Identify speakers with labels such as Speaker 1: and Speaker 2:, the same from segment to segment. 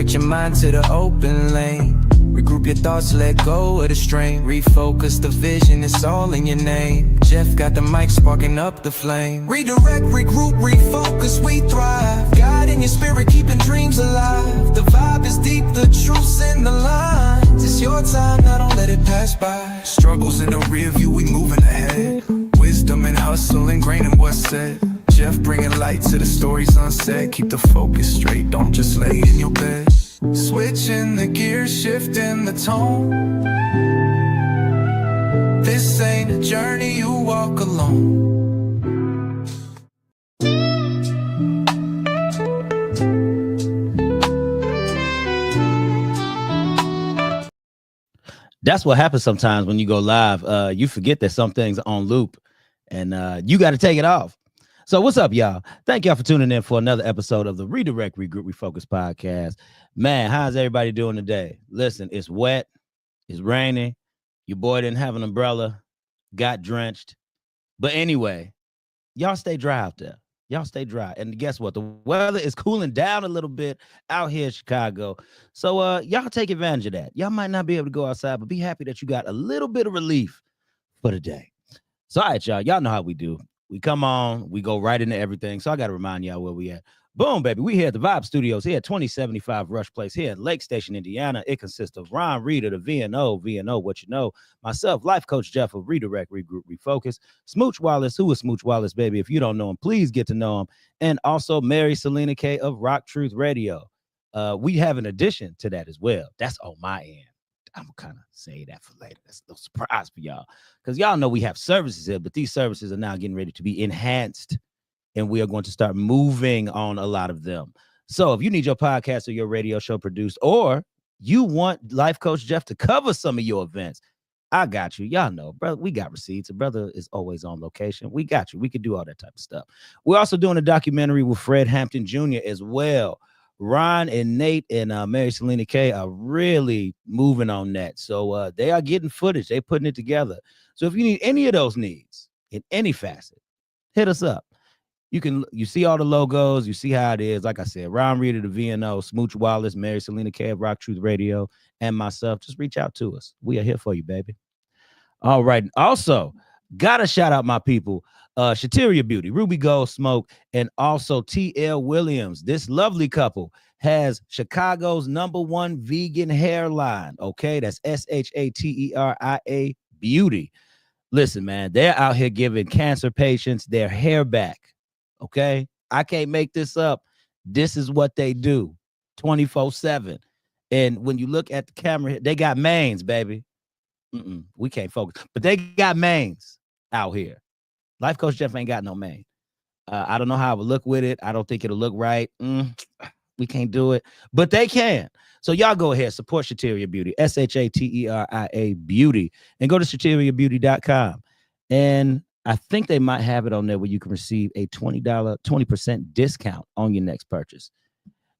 Speaker 1: Redirect your mind to the open lane. Regroup your thoughts, let go of the strain. Refocus the vision, it's all in your name. Jeff got the mic sparking up the flame. Redirect, regroup, refocus, we thrive. God in your spirit, keeping dreams alive. The vibe is deep, the truth's in the lines. It's your time, now don't let it pass by. Struggles in the rear view, we moving ahead. Wisdom and hustle ingrained in what's said. Jeff bringing light to the stories unsaid. Keep the focus straight, don't just lay in your bed. Switching the gears, shifting the tone. This ain't a journey you walk alone.
Speaker 2: That's what happens sometimes when you go live. You forget that some things are on loop, and you got to take it off. So what's up, y'all? Thank y'all for tuning in for another episode of the Redirect, Regroup, Refocus podcast. Man, how's everybody doing today? Listen, it's wet. It's raining. Your boy didn't have an umbrella. Got drenched. But anyway, y'all stay dry out there. Y'all stay dry. And guess what? The weather is cooling down a little bit out here in Chicago. So y'all take advantage of that. Y'all might not be able to go outside, but be happy that you got a little bit of relief for the day. So all right, y'all. Y'all know how we do. We come on, we go right into everything. So I got to remind y'all where we at. Boom, baby. We here at the Vibe Studios here at 2075 Rush Place here in Lake Station, Indiana. It consists of Ron Reed of the VNO, what you know, myself, Life Coach Jeff of Redirect, Regroup, Refocus, Smooch Wallace, who is Smooch Wallace, baby? If you don't know him, please get to know him. And also Mary Selena K of Rock Truth Radio. We have an addition to that as well. That's on my end. I'm gonna kind of say that for later. That's a little surprise for y'all. Because y'all know we have services here, but these services are now getting ready to be enhanced. And we are going to start moving on a lot of them. So if you need your podcast or your radio show produced, or you want Life Coach Jeff to cover some of your events, I got you. Y'all know, brother, we got receipts. A brother is always on location. We got you. We can do all that type of stuff. We're also doing a documentary with Fred Hampton Jr. as well. Ron and Nate and Mary Selena K are really moving on that. So they are getting footage. They're putting it together. So if you need any of those needs in any facet, hit us up. You see all the logos, you see how it is. Like I said, Ron Reed of the VNO, Smooch Wallace, Mary Selena K of Rock Truth Radio, and myself. Just reach out to us. We are here for you, baby. All right. Also, gotta shout out my people, Charbria Beauty, Ruby Gold Smoke, and also TL Williams. This lovely couple has Chicago's #1 vegan hairline. Okay, that's SHATERIA Beauty. Listen, man, they're out here giving cancer patients their hair back. Okay, I can't make this up. This is what they do 24/7. And when you look at the camera, they got mains, baby. We can't focus, but they got mains out here. Life Coach Jeff ain't got no mane. I don't know how I would look with it. I don't think it'll look right. We can't do it, but they can. So y'all go ahead, support Charbria Beauty, SHATERIA Beauty, and go to CharbriaBeauty.com. And I think they might have it on there where you can receive a $20% discount on your next purchase.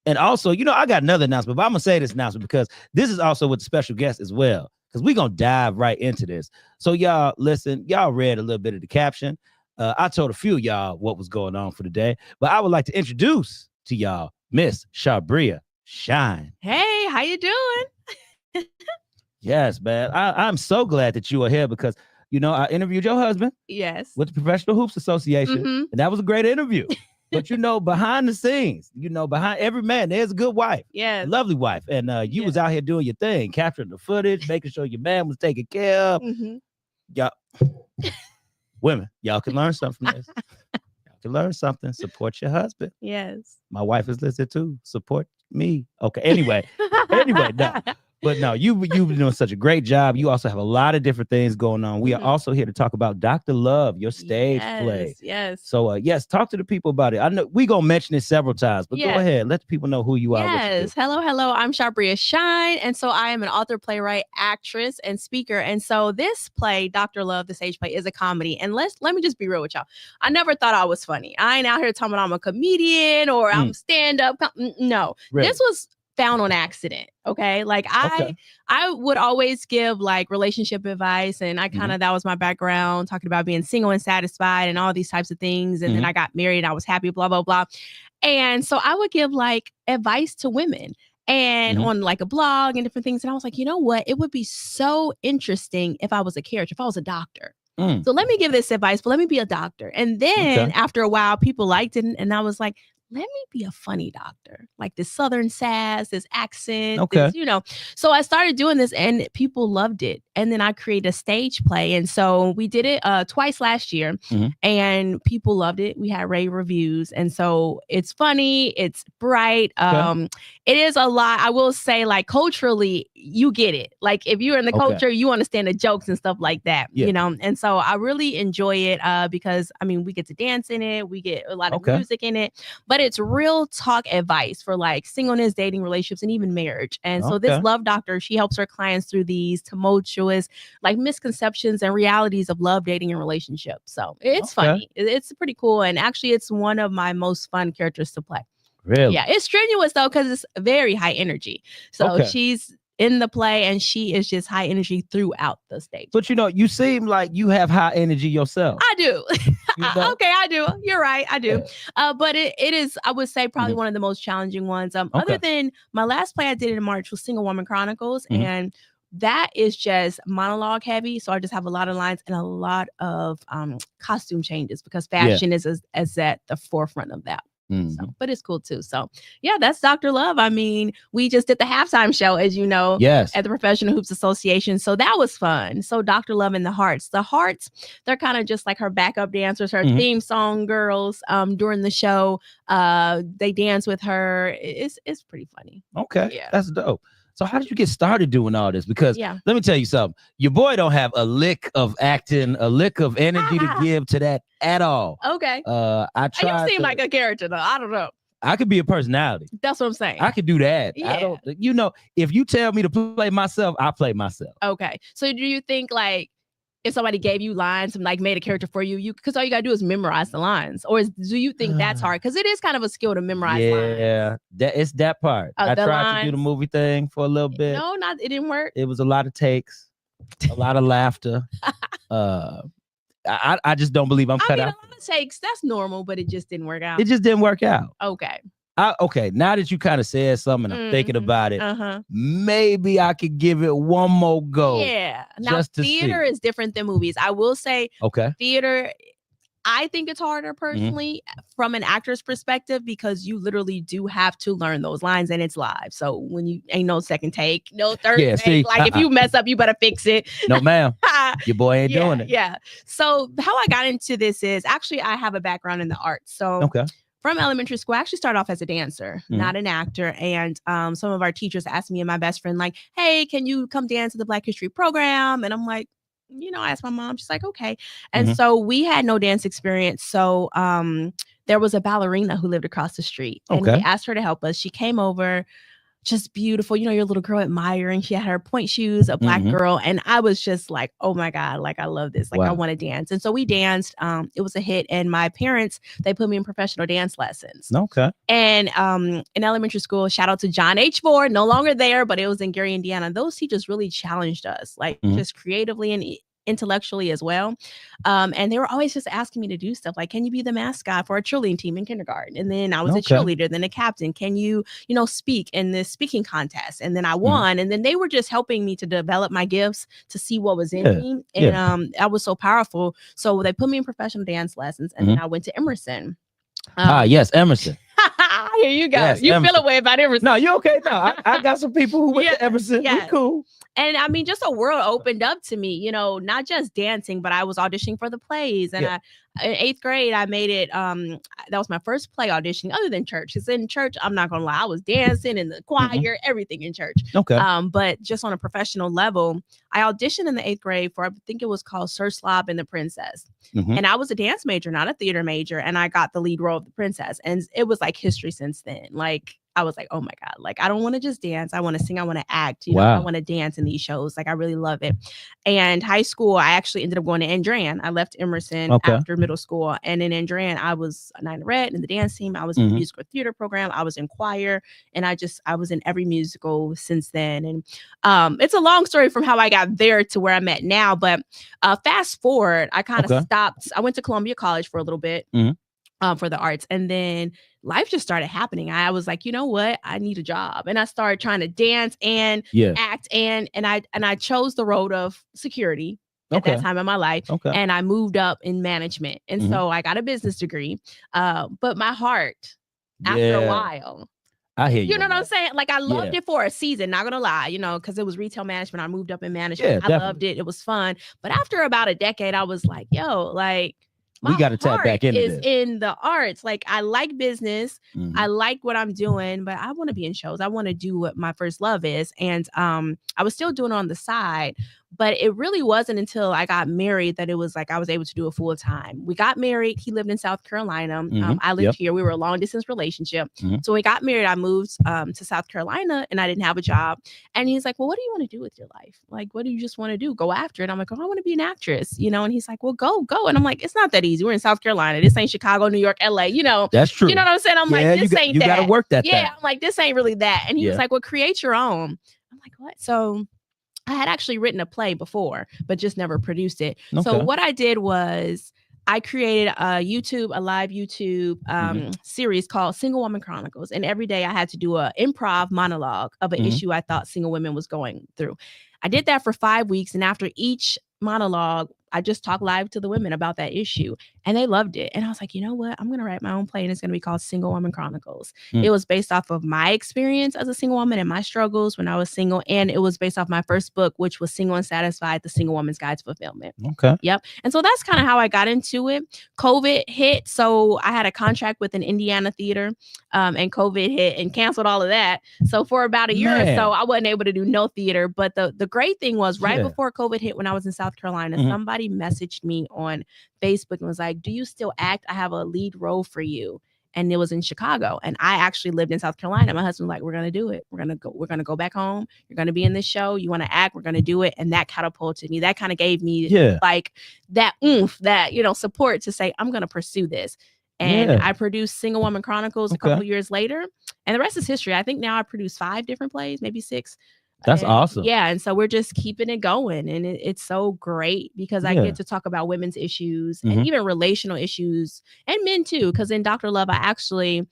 Speaker 2: And also, you know, I got another announcement, but I'm going to say this announcement because this is also with the special guest as well, because we're going to dive right into this. So y'all, listen, y'all read a little bit of the caption. I told a few of y'all what was going on for the day, but I would like to introduce to y'all Miss Charbria Shine.
Speaker 3: Hey, how you doing?
Speaker 2: Yes, man. I'm so glad that you are here because, you know, I interviewed your husband.
Speaker 3: Yes.
Speaker 2: With the Professional Hoops Association. And that was a great interview. But, you know, behind the scenes, you know, behind every man, there's a good wife.
Speaker 3: Yeah.
Speaker 2: A lovely wife. And you was out here doing your thing, capturing the footage, making sure your man was taken care of. Y'all, women, y'all can learn something from this. Y'all can learn something. Support your husband.
Speaker 3: Yes.
Speaker 2: My wife is listening too. Support me. Okay. Anyway, no. But no, you've been doing such a great job. You also have a lot of different things going on. We are also here to talk about Dr. Love, your stage play.
Speaker 3: Yes.
Speaker 2: So, yes, talk to the people about it. I know we're going to mention it several times, but go ahead. Let the people know who you are.
Speaker 3: Yes. Hello. I'm Charbria Shine. And so I am an author, playwright, actress, and speaker. And so this play, Dr. Love, the stage play, is a comedy. And let me just be real with y'all. I never thought I was funny. I ain't out here talking about I'm a comedian or I'm stand-up. No. Really? This was found on accident. Okay. Like I would always give like relationship advice, and I kind of, that was my background, talking about being single and satisfied and all these types of things. And then I got married and I was happy, blah, blah, blah. And so I would give like advice to women. and on like a blog and different things. And I was like, you know what? It would be so interesting if I was a character, if I was a doctor. So let me give this advice, but let me be a doctor. And then after a while, people liked it. And I was like, let me be a funny doctor, like this Southern sass, this accent, this, So I started doing this and people loved it. And then I created a stage play. And so we did it twice last year and people loved it. We had rave reviews. And so it's funny. It's bright. It is a lot. I will say, like, culturally, you get it. Like, if you're in the culture, you understand the jokes and stuff like that, And so I really enjoy it because, I mean, we get to dance in it. We get a lot of music in it. But it's real talk advice for like singleness, dating, relationships, and even marriage. And so this love doctor, she helps her clients through these tumultuous like misconceptions and realities of love, dating, and relationships. So it's funny. It's pretty cool. And actually, it's one of my most fun characters to play.
Speaker 2: Really?
Speaker 3: Yeah. It's strenuous though, because it's very high energy. So she's in the play and she is just high energy throughout the stage.
Speaker 2: But you seem like you have high energy yourself.
Speaker 3: I do. Okay, I do. You're right. I do. But it is, I would say, probably one of the most challenging ones. Other than my last play I did in March was Single Woman Chronicles. And that is just monologue heavy. So I just have a lot of lines and a lot of costume changes because fashion is as at the forefront of that. So, but it's cool too. So yeah, that's Dr. Love. I mean, we just did the halftime show, as you know, at the Professional Hoops Association. So that was fun. So Dr. Love and the Hearts. The Hearts, they're kind of just like her backup dancers, her theme song girls during the show. They dance with her. It's pretty funny.
Speaker 2: Okay. Yeah. That's dope. So how did you get started doing all this? Because let me tell you something. Your boy don't have a lick of acting, a lick of energy to give to that at all.
Speaker 3: Okay.
Speaker 2: I tried.
Speaker 3: You seem like a character though. I don't know.
Speaker 2: I could be a personality.
Speaker 3: That's what I'm saying.
Speaker 2: I could do that.
Speaker 3: Yeah.
Speaker 2: I don't, if you tell me to play myself, I play myself.
Speaker 3: Okay. So do you think like if somebody gave you lines and like made a character for you, because all you gotta do is memorize the lines, or do you think that's hard? Because it is kind of a skill to memorize lines.
Speaker 2: Yeah, it's that part. I tried to do the movie thing for a little bit.
Speaker 3: No, it didn't work.
Speaker 2: It was a lot of takes, a lot of laughter. I just don't believe I'm cut out.
Speaker 3: A lot of takes, that's normal, but it just didn't work out.
Speaker 2: It just didn't work out.
Speaker 3: Okay.
Speaker 2: Okay, now that you kind of said something, I'm thinking about it. Maybe I could give it one more go.
Speaker 3: Yeah. Now, theater is different than movies. I will say, theater, I think it's harder personally from an actor's perspective because you literally do have to learn those lines and it's live. So when you ain't no second take, no third take, like if you mess up, you better fix it.
Speaker 2: No, ma'am. Your boy ain't doing it.
Speaker 3: Yeah. So how I got into this is actually I have a background in the arts. So from elementary school, I actually started off as a dancer, not an actor. And some of our teachers asked me and my best friend, like, hey, can you come dance at the Black History program? And I'm like, I asked my mom, she's like, okay. And so we had no dance experience. So there was a ballerina who lived across the street and we asked her to help us. She came over, just beautiful, your little girl admiring. She had her point shoes, a black girl. And I was just like, oh my God, like I love this. Like I want to dance. And so we danced. It was a hit. And my parents, they put me in professional dance lessons.
Speaker 2: Okay.
Speaker 3: And in elementary school, shout out to John H. Ford, no longer there, but it was in Gary, Indiana. Those teachers really challenged us, like just creatively and intellectually as well. And they were always just asking me to do stuff like, can you be the mascot for a cheerleading team in kindergarten? And then I was a cheerleader, then a captain. Can you, speak in this speaking contest? And then I won. And then they were just helping me to develop my gifts, to see what was in me. And that was so powerful. So they put me in professional dance lessons. And then I went to Emerson.
Speaker 2: Yes, Emerson.
Speaker 3: Here you go. Yes, you feel a way about Emerson.
Speaker 2: No, you okay? No, I got some people who went to Emerson. We cool.
Speaker 3: And I mean, just a world opened up to me, not just dancing, but I was auditioning for the plays. And in 8th grade, I made it. That was my first play auditioning other than church. Because in church, I'm not going to lie, I was dancing in the choir, everything in church.
Speaker 2: Okay.
Speaker 3: But just on a professional level, I auditioned in the 8th grade for, I think it was called Sir Slob and the Princess. And I was a dance major, not a theater major. And I got the lead role of the princess. And it was like history since then. Like, I was like, oh my God, like, I don't want to just dance. I want to sing. I want to act. I want to dance in these shows. Like, I really love it. And high school, I actually ended up going to Andran. I left Emerson after middle school. And in Andran, I was a 9 Red in the dance team. I was in the musical theater program. I was in choir. And I was in every musical since then. And it's a long story from how I got there to where I'm at now. But fast forward, I kind of stopped. I went to Columbia College for a little bit. For the arts. And then life just started happening. I was like, you know what? I need a job. And I started trying to dance and act and I chose the road of security at that time in my life. And I moved up in management. And so I got a business degree. But my heart, after a while,
Speaker 2: I hear you.
Speaker 3: You know what I'm saying? Like I loved it for a season, not gonna lie, you know, because it was retail management. I moved up in management. I loved it. It was fun. But after about a decade, I was like, yo, like
Speaker 2: we got to tap back into
Speaker 3: this. In the arts. Like I like business. I like what I'm doing, but I want to be in shows. I want to do what my first love is. And I was still doing it on the side. But it really wasn't until I got married that it was like I was able to do it full time. We got married. He lived in South Carolina. I lived here. We were a long distance relationship. So when we got married, I moved to South Carolina and I didn't have a job. And he's like, well, what do you want to do with your life? Like, what do you just want to do? Go after it. I'm like, oh, I want to be an actress, you know? And he's like, well, go. And I'm like, it's not that easy. We're in South Carolina. This ain't Chicago, New York, LA, you know?
Speaker 2: That's true.
Speaker 3: You know what I'm saying? I'm like, this ain't that.
Speaker 2: You got to work that.
Speaker 3: Yeah. I'm like, this ain't really that. And he was like, well, create your own. I'm like, what? So I had actually written a play before, but just never produced it. So what I did was I created a live YouTube series called Single Woman Chronicles. And every day I had to do an improv monologue of an issue I thought single women was going through. I did that for 5 weeks. And after each monologue, I just talked live to the women about that issue and they loved it. And I was like, you know what? I'm going to write my own play and it's going to be called Single Woman Chronicles. It was based off of my experience as a single woman and my struggles when I was single. And it was based off my first book, which was Single and Satisfied, The Single Woman's Guide to Fulfillment. Yep. And so that's kind of how I got into it. COVID hit. So I had a contract with an Indiana theater and COVID hit and canceled all of that. So for about a year or so, I wasn't able to do no theater. But the great thing was right before COVID hit, when I was in South Carolina, somebody messaged me on Facebook and was like, do you still act? I have a lead role for you. And it was in Chicago. And I actually lived in South Carolina. My husband was like, we're going to do it. We're going to go back home. You're going to be in this show. You want to act? We're going to do it. And that catapulted me. That kind of gave me like that oomph, that, you know, support to say, I'm going to pursue this. And I produced Single Woman Chronicles a couple years later. And the rest is history. I think now I produce 5 different plays, maybe 6.
Speaker 2: That's awesome.
Speaker 3: Yeah. And so we're just keeping it going. And it's so great because I get to talk about women's issues and even relational issues and men too. Because in Dr. Love, I actually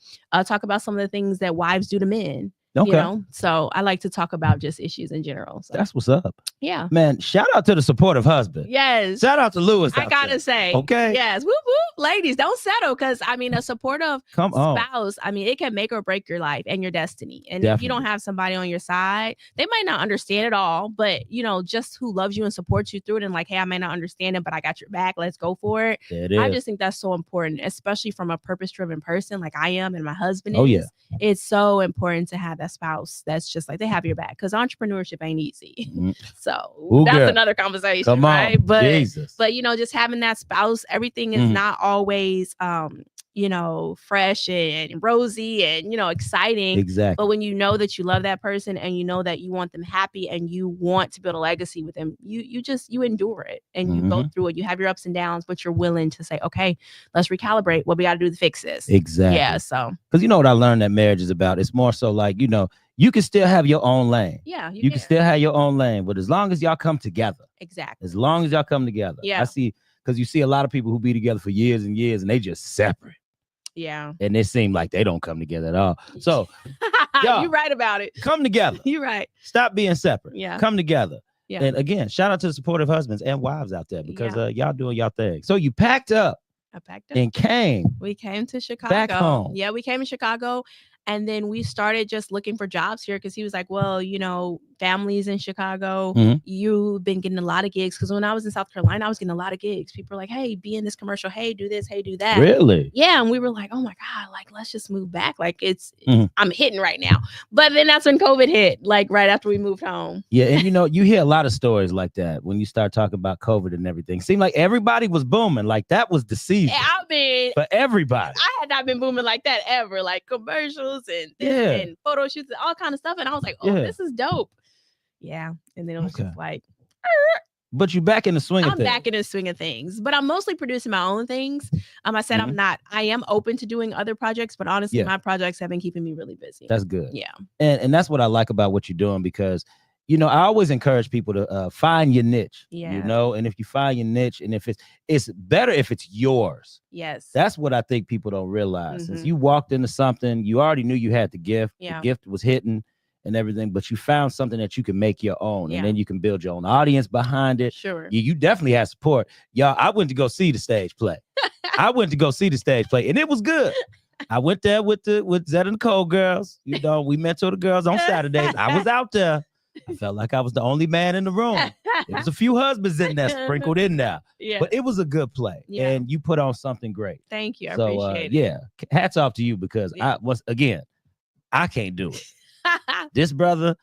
Speaker 3: talk about some of the things that wives do to men. You know, so I like to talk about just issues in general. So.
Speaker 2: That's what's up.
Speaker 3: Yeah,
Speaker 2: man. Shout out to the supportive husband.
Speaker 3: Yes.
Speaker 2: Shout out to Lewis.
Speaker 3: I gotta say.
Speaker 2: Okay.
Speaker 3: Yes. Whoop whoop. Ladies, don't settle. Because I mean, a supportive spouse, I mean, it can make or break your life and your destiny. And if you don't have somebody on your side, they might not understand it all, but you know, just who loves you and supports you through it. And like, hey, I may not understand it, but I got your back. Let's go for it. I just think that's so important, especially from a purpose-driven person like I am and my husband is. It's so important to have that spouse that's just like they have your back, because entrepreneurship ain't easy. So that's another conversation.
Speaker 2: Come on,
Speaker 3: right?
Speaker 2: Jesus.
Speaker 3: But you know, just having that spouse, everything is not always you know, fresh and rosy and, you know, exciting.
Speaker 2: Exactly.
Speaker 3: But when you know that you love that person and you know that you want them happy and you want to build a legacy with them, you endure it and you go through it. You have your ups and downs, but you're willing to say, okay, let's recalibrate what we got to do to fix this.
Speaker 2: Exactly.
Speaker 3: Yeah. So,
Speaker 2: because you know what I learned that marriage is about? It's more so like, you know, you can still have your own lane.
Speaker 3: Yeah.
Speaker 2: You can still have your own lane, but as long as y'all come together.
Speaker 3: Exactly.
Speaker 2: As long as y'all come together.
Speaker 3: Yeah.
Speaker 2: I see, because you see a lot of people who be together for years and years and they just separate.
Speaker 3: Yeah.
Speaker 2: And it seems like they don't come together at all. So
Speaker 3: you're right about it.
Speaker 2: Come together.
Speaker 3: You're right.
Speaker 2: Stop being separate.
Speaker 3: Yeah.
Speaker 2: Come together.
Speaker 3: Yeah.
Speaker 2: And again, shout out to the supportive husbands and wives out there, because y'all doing y'all thing. So you packed up.
Speaker 3: I packed up
Speaker 2: and came.
Speaker 3: We came to Chicago.
Speaker 2: Back home.
Speaker 3: Yeah, we came to Chicago. And then we started just looking for jobs here, because he was like, well, you know, families in Chicago, you've been getting a lot of gigs. Because when I was in South Carolina, I was getting a lot of gigs. People were like, hey, be in this commercial. Hey, do this. Hey, do that.
Speaker 2: Really?
Speaker 3: Yeah. And we were like, oh my God, like, let's just move back. Like I'm hitting right now. But then that's when COVID hit, like right after we moved home.
Speaker 2: Yeah. And you know, you hear a lot of stories like that when you start talking about COVID and everything. Seemed like everybody was booming. Like that was the season.
Speaker 3: I mean,
Speaker 2: for everybody.
Speaker 3: I had not been booming like that ever. Like commercials and this and photo shoots and all kind of stuff. And I was like, oh, this is dope. Yeah. And then it was just like,
Speaker 2: but you back in the swing of things.
Speaker 3: I'm back in the swing of things, but I'm mostly producing my own things. I said I am open to doing other projects, but honestly, my projects have been keeping me really busy.
Speaker 2: That's good.
Speaker 3: Yeah.
Speaker 2: And that's what I like about what you're doing, because you know, I always encourage people to find your niche,
Speaker 3: Yeah.
Speaker 2: you know, and if you find your niche, and if it's better if it's yours.
Speaker 3: Yes.
Speaker 2: That's what I think people don't realize. Since
Speaker 3: Mhm.
Speaker 2: you walked into something, you already knew you had the gift.
Speaker 3: Yeah.
Speaker 2: The gift was hitting and everything, but you found something that you can make your own,
Speaker 3: Yeah.
Speaker 2: and then you can build your own audience behind it.
Speaker 3: Sure.
Speaker 2: You definitely have support. Y'all, I went to go see the stage play. And it was good. I went there with Zed and Nicole girls. You know, we mentor the girls on Saturdays. I was out there. I felt like I was the only man in the room. There was a few husbands in there sprinkled in there,
Speaker 3: Yeah.
Speaker 2: but it was a good play,
Speaker 3: Yeah.
Speaker 2: and you put on something great.
Speaker 3: Thank you. I
Speaker 2: So
Speaker 3: appreciate it.
Speaker 2: yeah, hats off to you, because
Speaker 3: Yeah.
Speaker 2: I can't do it. This brother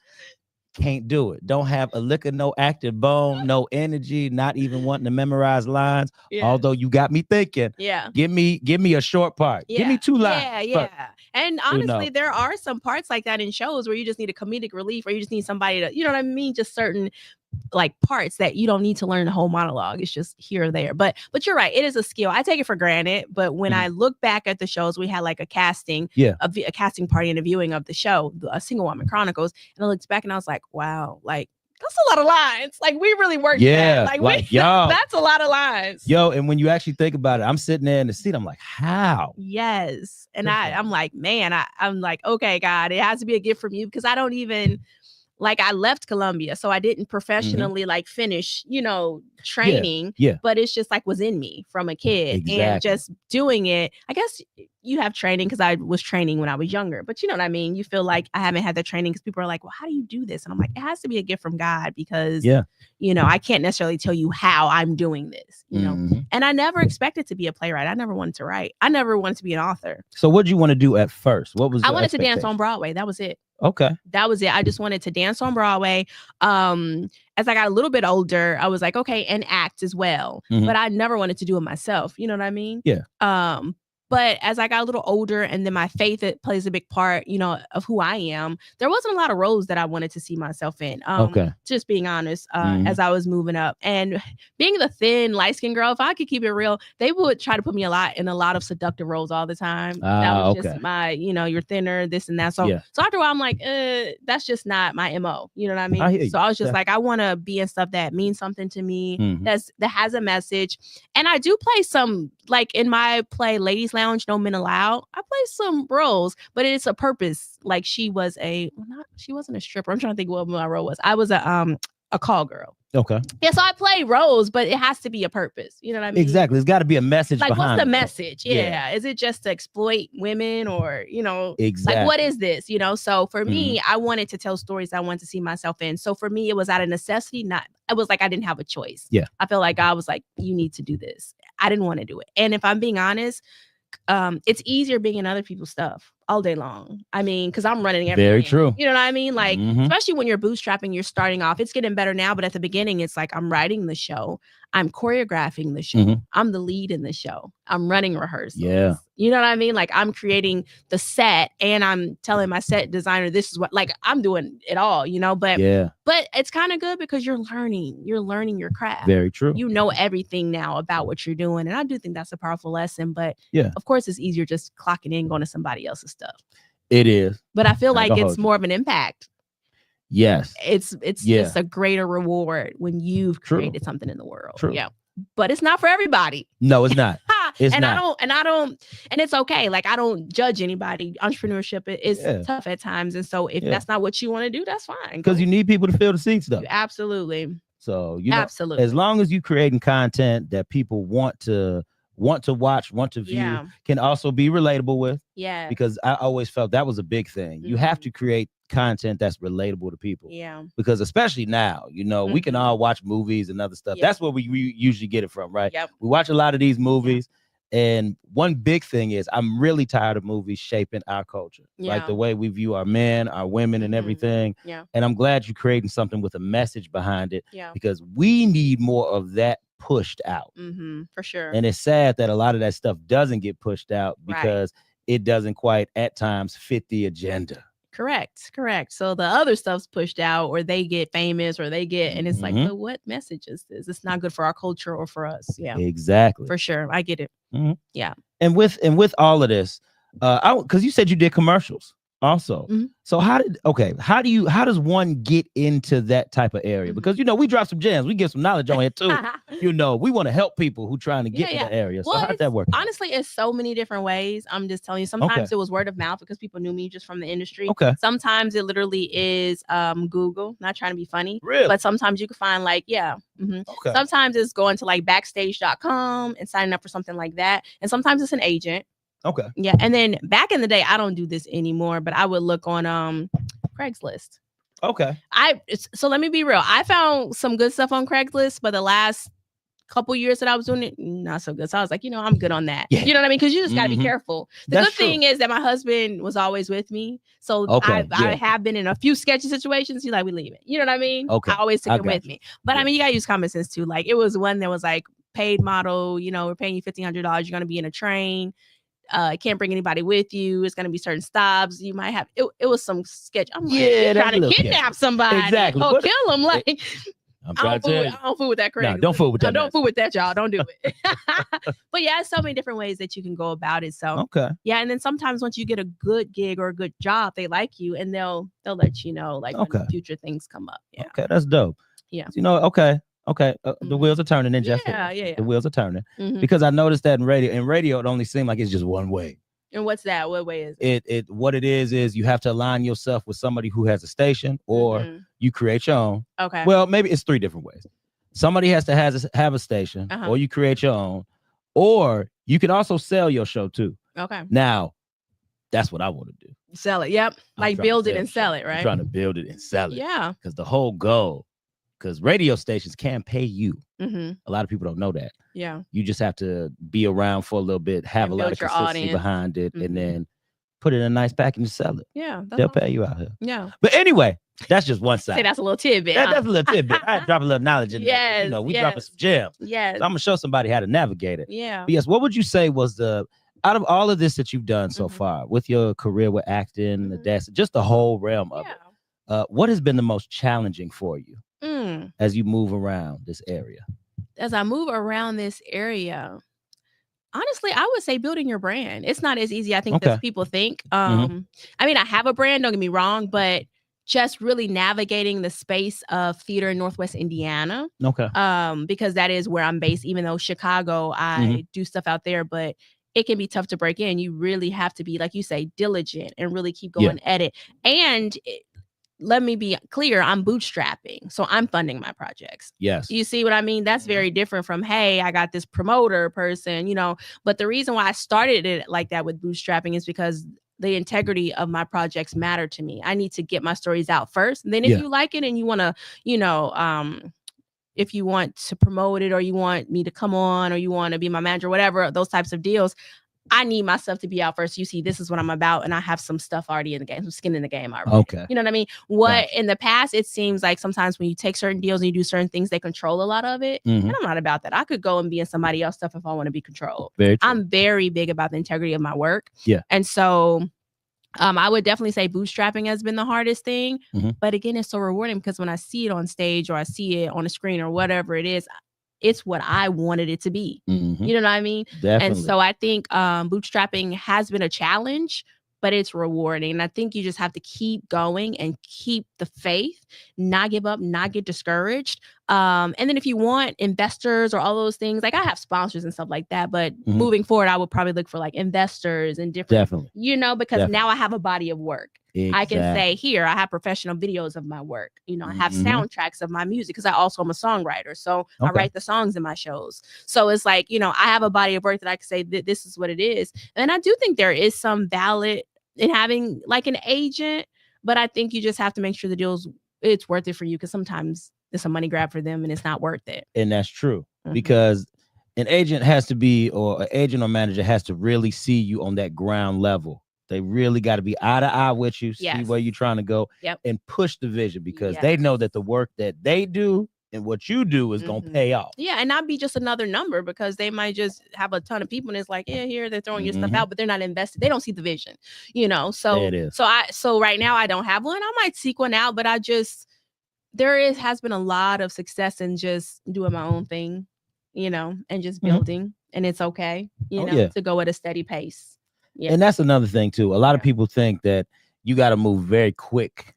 Speaker 2: can't do it. Don't have a lick of no active bone, no energy, not even wanting to memorize lines.
Speaker 3: Yeah.
Speaker 2: Although you got me thinking,
Speaker 3: Yeah.
Speaker 2: give me a short part.
Speaker 3: Yeah.
Speaker 2: Give me 2 lines.
Speaker 3: Yeah, yeah. And honestly,
Speaker 2: know.
Speaker 3: there are some parts like that in shows where you just need a comedic relief, or you just need somebody to, you know what I mean? Just certain like parts that you don't need to learn the whole monologue. It's just here or there. But you're right. It is a skill. I take it for granted. But when I look back at the shows, we had like a casting, a casting party and a viewing of the show, a Single Woman Chronicles. And I looked back and I was like, wow, like that's a lot of lines. Like we really worked that. Like
Speaker 2: yo,
Speaker 3: that's a lot of lines.
Speaker 2: Yo, and when you actually think about it, I'm sitting there in the seat. I'm like, how?
Speaker 3: Yes. And I'm like, man, I'm like, okay, God, it has to be a gift from you, because I don't even, like, I left Columbia, so I didn't professionally like finish, you know, training.
Speaker 2: Yeah.
Speaker 3: But it's just like was in me from a kid.
Speaker 2: Exactly.
Speaker 3: And just doing it. I guess you have training because I was training when I was younger. But you know what I mean? You feel like I haven't had the training because people are like, well, how do you do this? And I'm like, it has to be a gift from God, because, you know, I can't necessarily tell you how I'm doing this, you know. And I never expected to be a playwright. I never wanted to write. I never wanted to be an author.
Speaker 2: So what did you want to do at first? What was
Speaker 3: I wanted to dance on Broadway. That was it.
Speaker 2: Okay.
Speaker 3: That was it. I just wanted to dance on Broadway. As I got a little bit older, I was like, okay, and act as well. But I never wanted to do it myself. You know what I mean?
Speaker 2: Yeah.
Speaker 3: But as I got a little older, and then my faith, it plays a big part, you know, of who I am. There wasn't a lot of roles that I wanted to see myself in. Just being honest, as I was moving up, and being the thin, light-skinned girl, if I could keep it real, they would try to put me in a lot of seductive roles all the time. That was just my, you know, you're thinner, this and that. So after a while, I'm like, that's just not my MO. You know what I mean? So I was just like, I want to be in stuff that means something to me, that has a message. And I do play some, like in my play, Ladies Lounge, No Men Allowed, I play some roles, but it's a purpose. Like she wasn't a stripper. I'm trying to think what my role was. I was a call girl.
Speaker 2: Okay.
Speaker 3: Yeah, so I play roles, but it has to be a purpose. You know what I mean?
Speaker 2: Exactly. It's got to be a message
Speaker 3: like,
Speaker 2: behind
Speaker 3: what's the
Speaker 2: it.
Speaker 3: message? Yeah. Is it just to exploit women, or, you know,
Speaker 2: exactly,
Speaker 3: like, what is this? You know, so for me, I wanted to tell stories I wanted to see myself in. So for me, it was out of necessity. It was like I didn't have a choice.
Speaker 2: Yeah.
Speaker 3: I feel like God was like, you need to do this. I didn't want to do it. And if I'm being honest, it's easier being in other people's stuff all day long. I mean, because I'm running everything.
Speaker 2: Very true.
Speaker 3: You know what I mean? Like, especially when you're bootstrapping, you're starting off. It's getting better now, but at the beginning, it's like I'm writing the show, I'm choreographing the show, I'm the lead in the show, I'm running rehearsals.
Speaker 2: Yeah.
Speaker 3: You know what I mean? Like, I'm creating the set, and I'm telling my set designer, this is what, like, I'm doing it all, you know, but it's kind of good because you're learning your craft.
Speaker 2: Very true.
Speaker 3: You know everything now about what you're doing. And I do think that's a powerful lesson, but of course it's easier just clocking in, going to somebody else's stuff.
Speaker 2: It is.
Speaker 3: But I feel like it's more of an impact.
Speaker 2: Yes.
Speaker 3: It's just a greater reward when you've created something in the world.
Speaker 2: True.
Speaker 3: Yeah. But it's not for everybody.
Speaker 2: No, it's not. It's
Speaker 3: and
Speaker 2: not.
Speaker 3: I don't, and it's okay. Like, I don't judge anybody. Entrepreneurship is tough at times. And so if that's not what you want to do, that's fine.
Speaker 2: Because you need people to fill the seats, though.
Speaker 3: Absolutely.
Speaker 2: So, you know,
Speaker 3: absolutely,
Speaker 2: as long as you're creating content that people want to watch, want to view, can also be relatable with.
Speaker 3: Yeah.
Speaker 2: Because I always felt that was a big thing. You have to create content that's relatable to people.
Speaker 3: Yeah.
Speaker 2: Because especially now, you know, we can all watch movies and other stuff. That's where we usually get it from, right?
Speaker 3: Yep.
Speaker 2: We watch a lot of these movies. And one big thing is I'm really tired of movies shaping our culture, like the way we view our men, our women, and everything.
Speaker 3: Yeah.
Speaker 2: And I'm glad you're creating something with a message behind it,
Speaker 3: Yeah.
Speaker 2: because we need more of that pushed out.
Speaker 3: For sure.
Speaker 2: And it's sad that a lot of that stuff doesn't get pushed out because it doesn't quite at times fit the agenda.
Speaker 3: Correct. So the other stuff's pushed out, or they get famous, or they get, and it's like, but what message is this? It's not good for our culture or for us. Yeah,
Speaker 2: exactly.
Speaker 3: For sure. I get it. Yeah.
Speaker 2: And with all of this, because you said you did commercials. Also,
Speaker 3: Mhm.
Speaker 2: so how does one get into that type of area?
Speaker 3: Mhm.
Speaker 2: Because we drop some gems, we get some knowledge on here too. We want to help people who trying to get
Speaker 3: Yeah,
Speaker 2: to the area. So
Speaker 3: Well,
Speaker 2: how did
Speaker 3: it's
Speaker 2: that work out?
Speaker 3: honestly, it's so many different ways. I'm just telling you. Sometimes it was word of mouth because people knew me just from the industry.
Speaker 2: Okay.
Speaker 3: Sometimes it literally is Google. Not trying to be funny,
Speaker 2: Really?
Speaker 3: but sometimes you can find like
Speaker 2: Okay.
Speaker 3: Sometimes it's going to like backstage.com and signing up for something like that, and sometimes it's an agent.
Speaker 2: Okay.
Speaker 3: Yeah, and then back in the day, I don't do this anymore, but I would look on Craigslist.
Speaker 2: Okay.
Speaker 3: So let me be real. I found some good stuff on Craigslist, but the last couple years that I was doing it, not so good. So I was like, I'm good on that.
Speaker 2: Yeah.
Speaker 3: You know what I mean? Because you just got to be
Speaker 2: Mhm.
Speaker 3: careful. The
Speaker 2: That's
Speaker 3: good thing is that my husband was always with me. So
Speaker 2: Okay,
Speaker 3: I have been in a few sketchy situations. He's like, we leave it. You know what I mean?
Speaker 2: Okay,
Speaker 3: I always took
Speaker 2: I
Speaker 3: him with
Speaker 2: got
Speaker 3: me. But I
Speaker 2: Yeah.
Speaker 3: mean, you got to use common sense too. Like it was one that was like paid model, we're paying you $1,500. You're going to be in a train. Can't bring anybody with you. It's going to be certain stops. You might have it was some sketch. I'm like, you're
Speaker 2: that's
Speaker 3: trying
Speaker 2: a
Speaker 3: to
Speaker 2: little
Speaker 3: kidnap somebody.
Speaker 2: Exactly.
Speaker 3: Oh,
Speaker 2: What-
Speaker 3: kill them. Like
Speaker 2: I'm
Speaker 3: I
Speaker 2: trying to tell you.
Speaker 3: don't fool with that crazy.
Speaker 2: No, don't fool with that
Speaker 3: Don't
Speaker 2: mess.
Speaker 3: fool with that, y'all. Don't do it. But yeah, so many different ways that you can go about it. So
Speaker 2: Okay.
Speaker 3: yeah, and then sometimes once you get a good gig or a good job, they like you and they'll let you know like
Speaker 2: Okay.
Speaker 3: when future things come up. Yeah.
Speaker 2: Okay, that's dope.
Speaker 3: Yeah.
Speaker 2: Okay. The
Speaker 3: Mhm.
Speaker 2: wheels are turning in Jeff.
Speaker 3: Yeah.
Speaker 2: The wheels are turning.
Speaker 3: Mhm.
Speaker 2: Because I noticed that in radio. In radio, it only seemed like it's just one way.
Speaker 3: And what's that? What way is it?
Speaker 2: What it is you have to align yourself with somebody who has a station, or
Speaker 3: Mhm.
Speaker 2: you create your own.
Speaker 3: Okay.
Speaker 2: Well, maybe it's 3 different ways. Somebody has to have a station,
Speaker 3: Uh-huh.
Speaker 2: or you create your own, or you can also sell your show too.
Speaker 3: Okay.
Speaker 2: Now, that's what I want to do.
Speaker 3: Sell it. Yep.
Speaker 2: I'm
Speaker 3: Like
Speaker 2: trying to
Speaker 3: build it
Speaker 2: sell
Speaker 3: and
Speaker 2: the
Speaker 3: sell
Speaker 2: show.
Speaker 3: it, right?
Speaker 2: I'm trying to build it and sell it.
Speaker 3: Yeah.
Speaker 2: Because the whole goal, because radio stations can pay you.
Speaker 3: Mm-hmm.
Speaker 2: A lot of people don't know that.
Speaker 3: Yeah.
Speaker 2: You just have to be around for a little bit, have
Speaker 3: And
Speaker 2: a lot
Speaker 3: build
Speaker 2: of
Speaker 3: your
Speaker 2: consistency
Speaker 3: audience.
Speaker 2: behind it,
Speaker 3: Mhm.
Speaker 2: and then put it in a nice package and sell it.
Speaker 3: Yeah.
Speaker 2: They'll pay you out here.
Speaker 3: Yeah.
Speaker 2: But anyway, that's just one
Speaker 3: Say
Speaker 2: side.
Speaker 3: that's a little tidbit.
Speaker 2: That's a little tidbit. I drop a little knowledge in there.
Speaker 3: Yes,
Speaker 2: We dropping
Speaker 3: yes.
Speaker 2: some gems.
Speaker 3: Yes.
Speaker 2: So I'm gonna show somebody how to navigate it.
Speaker 3: Yeah.
Speaker 2: But yes, what would you say was out of all of this that you've done so
Speaker 3: Mhm.
Speaker 2: far with your career with acting, the
Speaker 3: Mhm.
Speaker 2: dance, just the whole realm of
Speaker 3: Yeah.
Speaker 2: it? What has been the most challenging for you
Speaker 3: Mm.
Speaker 2: as you move around this area?
Speaker 3: As I move around this area, honestly, I would say building your brand. It's not as easy, I think, as
Speaker 2: Okay.
Speaker 3: people think.
Speaker 2: Mhm.
Speaker 3: I mean, I have a brand, don't get me wrong, but just really navigating the space of theater in Northwest Indiana,
Speaker 2: Okay.
Speaker 3: because that is where I'm based, even though Chicago, I do stuff out there, but it can be tough to break in. You really have to be, like you say, diligent and really keep going at it. And let me be clear, I'm bootstrapping. So I'm funding my projects.
Speaker 2: Yes.
Speaker 3: You see what I mean? That's very different from, hey, I got this promoter person, But the reason why I started it like that with bootstrapping is because the integrity of my projects matter to me. I need to get my stories out first. And then if you like it and you want to, if you want to promote it or you want me to come on or you want to be my manager, whatever, those types of deals, I need my stuff to be out first. You see, this is what I'm about. And I have some stuff already in the game, some skin in the game already.
Speaker 2: Okay.
Speaker 3: You know what I mean? In the past, it seems like sometimes when you take certain deals and you do certain things, they control a lot of it.
Speaker 2: Mhm.
Speaker 3: And I'm not about that. I could go and be in somebody else's stuff if I want to be controlled.
Speaker 2: Very true.
Speaker 3: I'm very big about the integrity of my work.
Speaker 2: Yeah.
Speaker 3: And so I would definitely say bootstrapping has been the hardest thing.
Speaker 2: Mhm.
Speaker 3: But again, it's so rewarding because when I see it on stage or I see it on a screen or whatever it is, it's what I wanted it to be.
Speaker 2: Mhm.
Speaker 3: You know what I mean?
Speaker 2: Definitely.
Speaker 3: And so I think bootstrapping has been a challenge, but it's rewarding. And I think you just have to keep going and keep the faith, not give up, not get discouraged. And then if you want investors or all those things, like I have sponsors and stuff like that, but moving forward, I would probably look for like investors and different,
Speaker 2: Definitely.
Speaker 3: Because now I have a body of work.
Speaker 2: Exactly.
Speaker 3: I can say, here, I have professional videos of my work. I have soundtracks of my music because I also am a songwriter. So I write the songs in my shows. So it's like, I have a body of work that I can say that this is what it is. And I do think there is some valid in having like an agent, but I think you just have to make sure the deal's it's worth it for you because sometimes it's a money grab for them and it's not worth it.
Speaker 2: And that's true because an agent has to be, or an agent or manager has to really see you on that ground level. They really got to be eye to eye with you, see where you're trying to go, and push the vision because they know that the work that they do and what you do is going to pay off.
Speaker 3: Yeah, and not be just another number because they might just have a ton of people and it's like, here they're throwing your stuff out, but they're not invested. They don't see the vision, So
Speaker 2: it is.
Speaker 3: So right now I don't have one. I might seek one out, but has been a lot of success in just doing my own thing, and just building, and it's okay, to go at a steady pace. Yeah.
Speaker 2: And that's another thing too. A lot of people think that you got to move very quick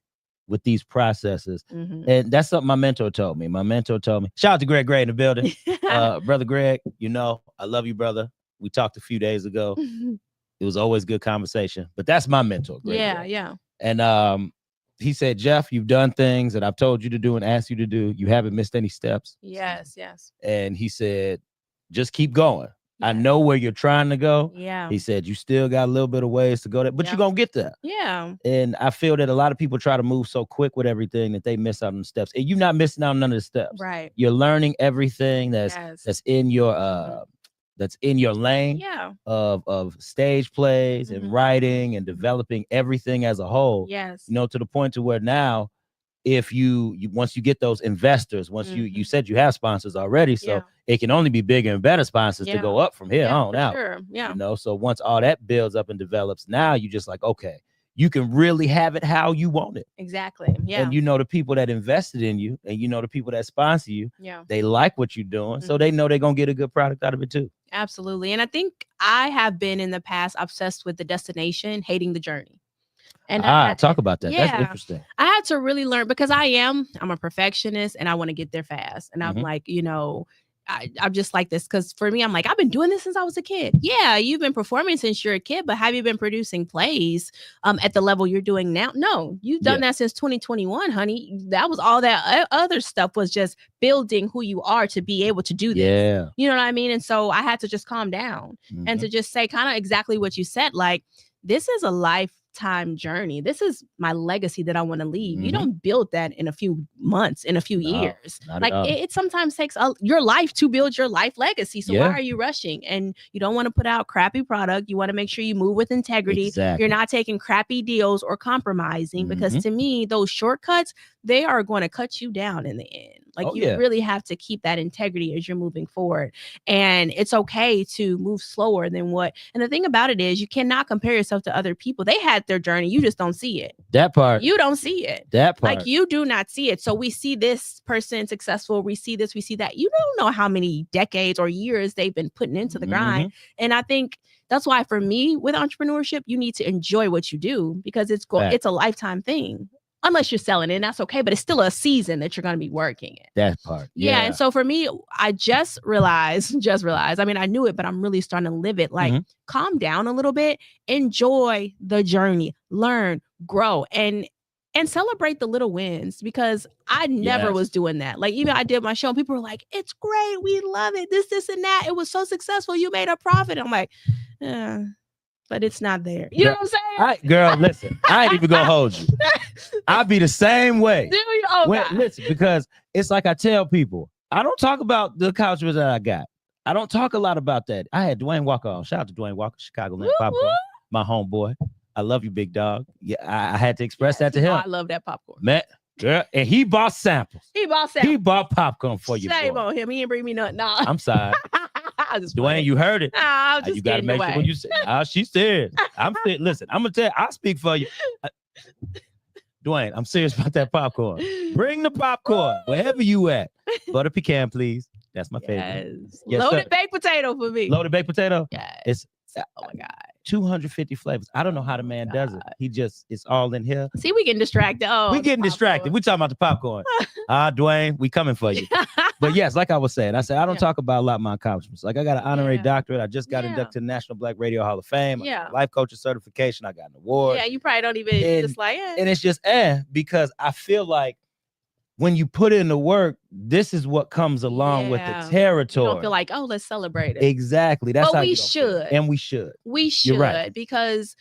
Speaker 2: with these processes.
Speaker 3: Mhm.
Speaker 2: And that's something my mentor told me. My mentor told me, shout out to Greg Gray in the building. Brother Greg, you know, I love you, brother. We talked a few days ago. It was always good conversation, but that's my mentor, Greg Gray.
Speaker 3: Yeah.
Speaker 2: And he said, Jeff, you've done things that I've told you to do and asked you to do. You haven't missed any steps.
Speaker 3: Yes.
Speaker 2: And he said, just keep going. I
Speaker 3: Yes.
Speaker 2: know where you're trying to go.
Speaker 3: Yeah.
Speaker 2: He said, you still got a little bit of ways to go there, but
Speaker 3: Yeah.
Speaker 2: you're going to get there.
Speaker 3: Yeah.
Speaker 2: And I feel that a lot of people try to move so quick with everything that they miss out on the steps. And you're not missing out on none of the steps.
Speaker 3: Right.
Speaker 2: You're learning everything that's in your that's in your lane of stage plays and writing and developing everything as a whole.
Speaker 3: Yes.
Speaker 2: You know, to the point to where now, if you once you get those investors, once you said you have sponsors already, so it can only be bigger and better sponsors to go up from here on out.
Speaker 3: Sure. Yeah.
Speaker 2: You know, so once all that builds up and develops, now you just like, okay, you can really have it how you want it.
Speaker 3: Exactly. Yeah.
Speaker 2: And you know the people that invested in you, and you know the people that sponsor you, they like what you're doing, so they know they're gonna get a good product out of it too.
Speaker 3: Absolutely. And I think I have been in the past obsessed with the destination, hating the journey. And
Speaker 2: talk about that. That's interesting.
Speaker 3: I had to really learn because I'm a perfectionist and I want to get there fast. And I'm like, you know, I'm just like this because for me, I'm like, I've been doing this since I was a kid. Yeah, you've been performing since you're a kid, but have you been producing plays at the level you're doing now? No, you've done that since 2021, honey. That was all that other stuff was just building who you are to be able to do this.
Speaker 2: Yeah.
Speaker 3: You know what I mean? And so I had to just calm down and to just say kind of exactly what you said. Like, this is a lifetime journey. This is my legacy that I want to leave. You don't build that in a few months, in a few years. Like it sometimes takes your life to build your life legacy. So why are you rushing? And you don't want to put out crappy product. You want to make sure you move with integrity.
Speaker 2: Exactly.
Speaker 3: You're not taking crappy deals or compromising because to me, those shortcuts, they are going to cut you down in the end. Like you really have to keep that integrity as you're moving forward. And it's okay to move slower than what. And the thing about it is you cannot compare yourself to other people. They had their journey. You just don't see it.
Speaker 2: That part.
Speaker 3: You don't see it.
Speaker 2: That part.
Speaker 3: Like you do not see it. So we see this person successful. We see this, we see that. You don't know how many decades or years they've been putting into the grind. And I think that's why for me with entrepreneurship, you need to enjoy what you do because it's a lifetime thing. Unless you're selling it, and that's okay, but it's still a season that you're going to be working in.
Speaker 2: That part.
Speaker 3: Yeah. And so for me, I just realized, I mean, I knew it, but I'm really starting to live it. Like, calm down a little bit, enjoy the journey, learn, grow, and celebrate the little wins because I never was doing that. Like, even I did my show and people were like, it's great. We love it. This, and that. It was so successful. You made a profit. I'm like, but it's not there. You know what I'm saying?
Speaker 2: Girl, listen, I ain't even gonna hold you. I'll be the same way.
Speaker 3: Do you? Oh, God.
Speaker 2: Listen, because it's like I tell people, I don't talk about the accomplishments that I got. I don't talk a lot about that. I had Dwayne Walker on. Shout out to Dwayne Walker, Chicagoland Popcorn, my homeboy. I love you, big dog. Yeah, I had to express that to him.
Speaker 3: I love that popcorn.
Speaker 2: Man, girl, and he bought samples. He bought popcorn for you.
Speaker 3: Shame on him. He didn't bring me nothing. Nah.
Speaker 2: I'm sorry. Dwayne, you heard it.
Speaker 3: You
Speaker 2: got to make sure when you say, she's serious. I'm serious. Listen, I'm going to tell you, I'll speak for you. Dwayne, I'm serious about that popcorn. Bring the popcorn wherever you at. Butter pecan, please. That's my favorite.
Speaker 3: Yes, loaded baked potato for me.
Speaker 2: Loaded baked potato?
Speaker 3: Yes. Oh my God.
Speaker 2: 250 flavors. I don't know how the man does it. It's all in here.
Speaker 3: See, we getting distracted.
Speaker 2: We getting distracted. We talking about the popcorn. Dwayne, we coming for you. But yes, like I was saying, I don't talk about a lot of my accomplishments. Like I got an honorary doctorate. I just got inducted to the National Black Radio Hall of Fame. I got a life coaching certification. I got an award.
Speaker 3: Yeah, you probably don't even just like
Speaker 2: And it's just because I feel like when you put in the work, this is what comes along with the territory.
Speaker 3: You don't feel like, let's celebrate it.
Speaker 2: Exactly. That's
Speaker 3: but
Speaker 2: how
Speaker 3: we should.
Speaker 2: And we should.
Speaker 3: We should because,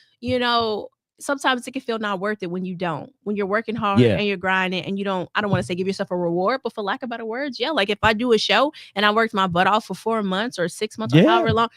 Speaker 3: sometimes it can feel not worth it when you don't. When you're working hard and you're grinding and I don't want to say give yourself a reward, but for lack of better words, like if I do a show and I worked my butt off for 4 months or 6 months or however long,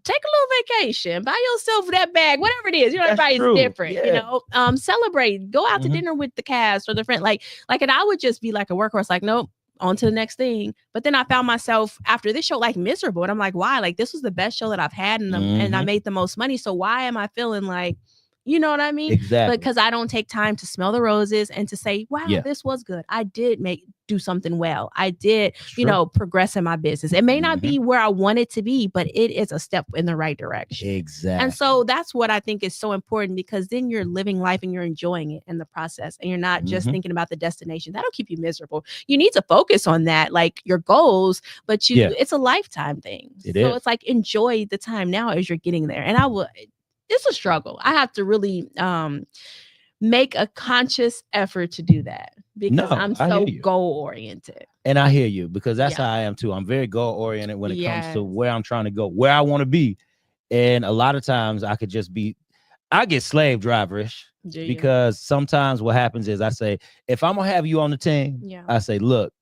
Speaker 3: take a little vacation, buy yourself that bag, whatever it is. Everybody's different, celebrate, go out to dinner with the cast or the friend. Like, and I would just be like a workhorse, like, nope, on to the next thing. But then I found myself after this show, like miserable. And I'm like, why? Like, this was the best show that I've had and I made the most money. So why am I feeling like You know what I mean?
Speaker 2: Exactly.
Speaker 3: Because I don't take time to smell the roses and to say, wow,
Speaker 2: Yeah.
Speaker 3: this was good. I did do something well. I did,
Speaker 2: True.
Speaker 3: progress in my business. It may not
Speaker 2: Mm-hmm.
Speaker 3: be where I want it to be, but it is a step in the right direction.
Speaker 2: Exactly.
Speaker 3: And so that's what I think is so important, because then you're living life and you're enjoying it in the process, and you're not just
Speaker 2: Mhm.
Speaker 3: thinking about the destination. That'll keep you miserable. You need to focus on that, like your goals, but it's a lifetime thing.
Speaker 2: It
Speaker 3: so
Speaker 2: is.
Speaker 3: it's like, enjoy the time now as you're getting there. And it's a struggle. I have to really make a conscious effort to do that, because
Speaker 2: No,
Speaker 3: I'm
Speaker 2: I hear
Speaker 3: so
Speaker 2: you.
Speaker 3: goal oriented.
Speaker 2: And I hear you, because that's
Speaker 3: Yeah.
Speaker 2: how I am too. I'm very goal oriented when it comes to
Speaker 3: Yes.
Speaker 2: where I'm trying to go, where I want to be. And a lot of times I get slave driverish,
Speaker 3: Do you?
Speaker 2: because sometimes what happens is I say, if I'm gonna have you on the team,
Speaker 3: Yeah.
Speaker 2: I say, look,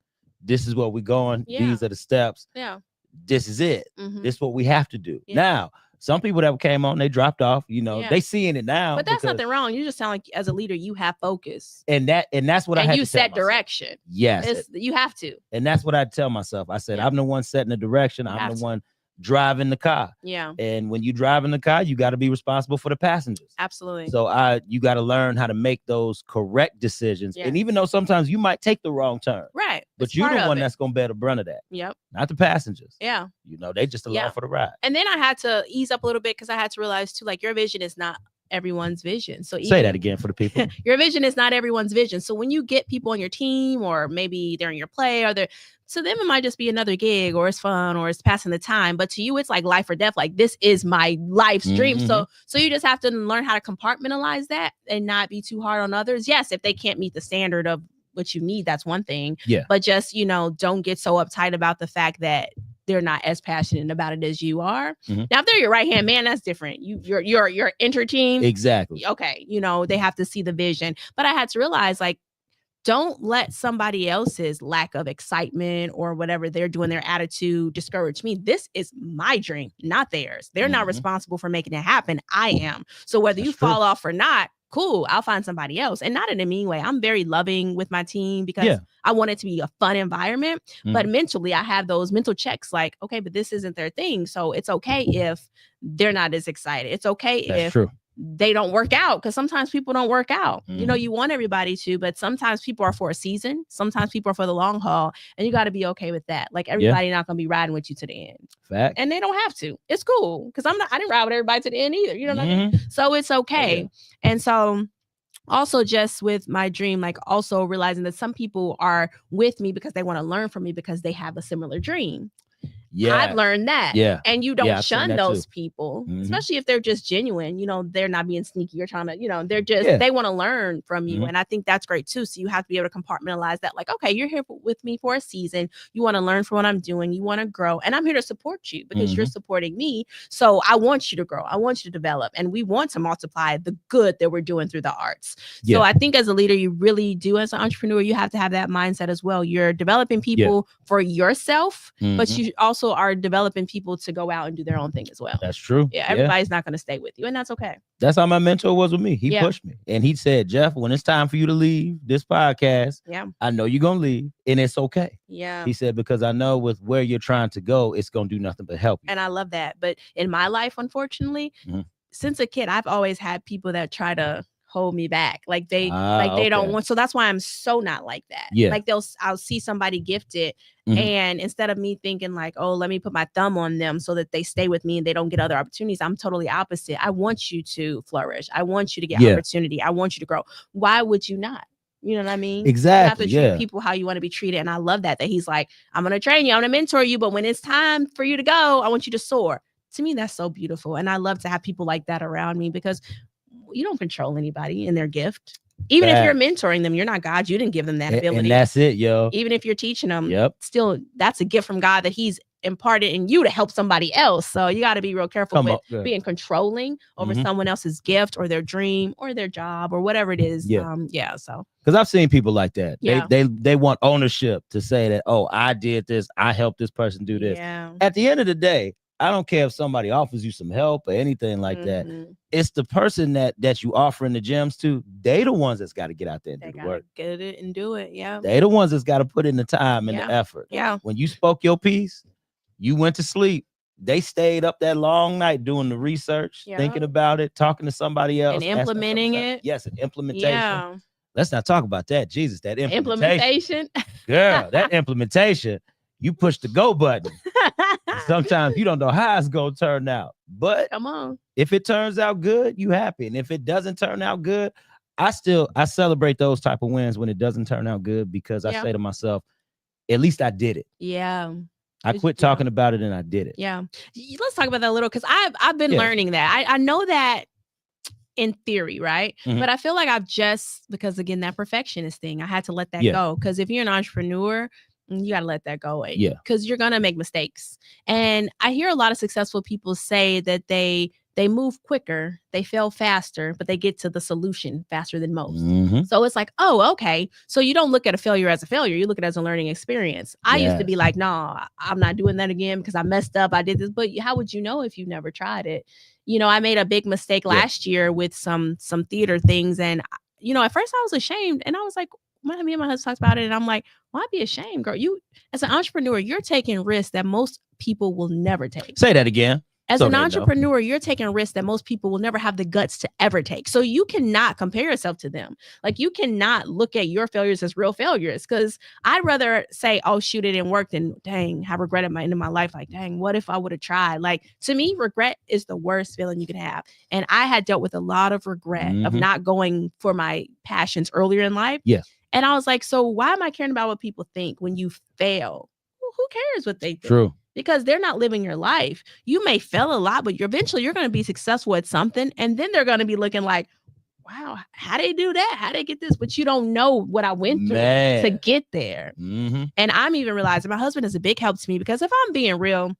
Speaker 2: this is where we're going.
Speaker 3: Yeah.
Speaker 2: These are the steps.
Speaker 3: Yeah.
Speaker 2: This is it.
Speaker 3: Mhm.
Speaker 2: This is what we have to do.
Speaker 3: Yeah.
Speaker 2: Now, some people that came on, they dropped off,
Speaker 3: Yeah.
Speaker 2: they seeing it now.
Speaker 3: But that's
Speaker 2: because-
Speaker 3: nothing wrong. You just sound like, as a leader, you have focus,
Speaker 2: and that's what I
Speaker 3: and
Speaker 2: had
Speaker 3: you
Speaker 2: to tell
Speaker 3: set
Speaker 2: myself.
Speaker 3: direction.
Speaker 2: Yes.
Speaker 3: You have to.
Speaker 2: And that's what I tell myself. I said,
Speaker 3: Yeah.
Speaker 2: I'm the one setting the direction.
Speaker 3: You
Speaker 2: I'm
Speaker 3: have
Speaker 2: the
Speaker 3: to.
Speaker 2: one driving the car.
Speaker 3: Yeah,
Speaker 2: And when you drive in the car, you got to be responsible for the passengers.
Speaker 3: absolutely.
Speaker 2: So you got to learn how to make those correct decisions.
Speaker 3: Yes.
Speaker 2: And even though sometimes you might take the wrong turn,
Speaker 3: Right.
Speaker 2: but
Speaker 3: It's
Speaker 2: you're
Speaker 3: part
Speaker 2: the
Speaker 3: of
Speaker 2: one
Speaker 3: it.
Speaker 2: that's going to bear the brunt of that,
Speaker 3: Yep.
Speaker 2: not the passengers.
Speaker 3: Yeah.
Speaker 2: They just along
Speaker 3: Yeah.
Speaker 2: for the ride.
Speaker 3: And then I had to ease up a little bit, because I had to realize too, like, your vision is not everyone's vision. So
Speaker 2: Say that again for the people.
Speaker 3: Your vision is not everyone's vision. So when you get people on your team, or maybe they're in your play, or to them it might just be another gig, or it's fun, or it's passing the time. But to you, it's like life or death. Like, this is my life's dream. So you just have to learn how to compartmentalize that and not be too hard on others. Yes, if they can't meet the standard of what you need, that's one thing.
Speaker 2: Yeah.
Speaker 3: But just, don't get so uptight about the fact that they're not as passionate about it as you are.
Speaker 2: Mhm.
Speaker 3: Now, if they're your right hand man, that's different. You're inter team.
Speaker 2: Exactly.
Speaker 3: Okay, they have to see the vision. But I had to realize, like, don't let somebody else's lack of excitement or whatever they're doing, their attitude, discourage me. This is my dream, not theirs. They're not responsible for making it happen. I am. So whether you fall off or not, cool, I'll find somebody else. And not in a mean way. I'm very loving with my team, because I want it to be a fun environment. But mentally, I have those mental checks, like, okay, but this isn't their thing. So it's okay if they're not as excited. It's okay if they don't work out, because sometimes people don't work out. You want everybody to, but sometimes people are for a season. Sometimes people are for the long haul, and you got to be okay with that. Like, everybody not going to be riding with you to the end.
Speaker 2: Fact.
Speaker 3: And they don't have to. It's cool, because I didn't ride with everybody to the end either. You know what I mean? So it's okay.
Speaker 2: Yeah.
Speaker 3: And so also, just with my dream, like, also realizing that some people are with me because they want to learn from me, because they have a similar dream.
Speaker 2: Yeah.
Speaker 3: I've learned that.
Speaker 2: Yeah.
Speaker 3: And you don't
Speaker 2: I've seen
Speaker 3: shun
Speaker 2: that
Speaker 3: those
Speaker 2: too.
Speaker 3: people,
Speaker 2: Mhm.
Speaker 3: especially if they're just genuine. They're not being sneaky. You're trying to, they're just, they want to learn from you. And I think that's great too. So you have to be able to compartmentalize that. Like, okay, you're here with me for a season. You want to learn from what I'm doing. You want to grow. And I'm here to support you, because you're supporting me. So I want you to grow. I want you to develop. And we want to multiply the good that we're doing through the arts.
Speaker 2: Yeah.
Speaker 3: So I think as a leader, you really do, as an entrepreneur, you have to have that mindset as well. You're developing people for yourself, but you also are developing people to go out and do their own thing as well.
Speaker 2: That's true.
Speaker 3: Yeah, everybody's not going to stay with you, and that's okay.
Speaker 2: That's how my mentor was with me. He pushed me, and he said, Jeff, when it's time for you to leave this podcast, I know you're going to leave, and it's okay.
Speaker 3: Yeah.
Speaker 2: He said, because I know with where you're trying to go, it's going to do nothing but help you.
Speaker 3: And I love that. But in my life, unfortunately, since a kid, I've always had people that try to hold me back. Like they don't want. So that's why I'm so not like that.
Speaker 2: Yeah.
Speaker 3: Like I'll see somebody gifted, and instead of me thinking like, oh, let me put my thumb on them so that they stay with me and they don't get other opportunities, I'm totally opposite. I want you to flourish. I want you to get opportunity. I want you to grow. Why would you not? You know what I mean?
Speaker 2: Exactly.
Speaker 3: You have to treat people how you want to be treated. And I love that he's like, I'm going to train you. I'm going to mentor you. But when it's time for you to go, I want you to soar. To me, that's so beautiful. And I love to have people like that around me, because you don't control anybody in their gift. Even if you're mentoring them, you're not God. You didn't give them that ability.
Speaker 2: And that's it, yo.
Speaker 3: Even if you're teaching them, still, that's a gift from God that he's imparted in you to help somebody else. So you got to be real careful with being controlling over someone else's gift or their dream or their job or whatever it is. So
Speaker 2: because I've seen people like that. They want ownership to say that, oh, I did this, I helped this person do this. At the end of the day, I don't care if somebody offers you some help or anything like that. It's the person that you offering the gems to. They the ones that's got to get out there and do the work.
Speaker 3: Get it and do it. Yeah.
Speaker 2: They the ones that's got to put in the time and the effort.
Speaker 3: Yeah.
Speaker 2: When you spoke your piece, you went to sleep. they stayed up that long night doing the research,
Speaker 3: Yeah.
Speaker 2: thinking about it, talking to somebody else,
Speaker 3: And
Speaker 2: asking
Speaker 3: implementing
Speaker 2: somebody-
Speaker 3: it.
Speaker 2: Yes, an implementation.
Speaker 3: Yeah.
Speaker 2: Let's not talk about that. Jesus, that
Speaker 3: Implementation.
Speaker 2: Girl, that implementation, you push the go button. Sometimes you don't know how it's gonna turn out. But
Speaker 3: Come on.
Speaker 2: if it turns out good, you happy. And if it doesn't turn out good, I celebrate those type of wins when it doesn't turn out good, because I
Speaker 3: Yeah.
Speaker 2: say to myself, at least I did it.
Speaker 3: Yeah.
Speaker 2: I quit talking about it and I did it.
Speaker 3: Yeah. Let's talk about that a little, because I've been learning that. I know that in theory, right?
Speaker 2: Mhm.
Speaker 3: But I feel like because again, that perfectionist thing, I had to let that
Speaker 2: Yeah.
Speaker 3: go. Because if you're an entrepreneur, you got to let that go.
Speaker 2: Yeah.
Speaker 3: Because you're going to make mistakes. And I hear a lot of successful people say that they move quicker, they fail faster, but they get to the solution faster than most.
Speaker 2: Mhm.
Speaker 3: So it's like, oh, okay. So you don't look at a failure as a failure. You look at it as a learning experience. I used to be
Speaker 2: Yes.
Speaker 3: like, no, I'm not doing that again because I messed up. I did this. But how would you know if you never tried it? You know, I made a big mistake last year with some theater things. And, you know, at first I was ashamed. And I was like, when me and my husband talked about it, and I'm like, why be ashamed, girl? You, as an entrepreneur, you're taking risks that most people will never take.
Speaker 2: Say that again.
Speaker 3: As
Speaker 2: So
Speaker 3: an
Speaker 2: they know.
Speaker 3: entrepreneur, you're taking risks that most people will never have the guts to ever take. So you cannot compare yourself to them. Like, you cannot look at your failures as real failures, because I'd rather say, oh, shoot, it didn't work, than dang, have regret at my end of my life. Like, dang, what if I would have tried? Like, to me, regret is the worst feeling you can have. And I had dealt with a lot of regret of
Speaker 2: Mhm.
Speaker 3: not going for my passions earlier in life.
Speaker 2: Yeah.
Speaker 3: And I was like, so why am I caring about what people think when you fail? Who cares what they think?
Speaker 2: True.
Speaker 3: Because they're not living your life. You may fail a lot, but eventually you're going to be successful at something. And then they're going to be looking like, wow, how they do that? How they get this? But you don't know what I went through to get there.
Speaker 2: Mhm.
Speaker 3: And I'm even realizing my husband is a big help to me, because if I'm being real,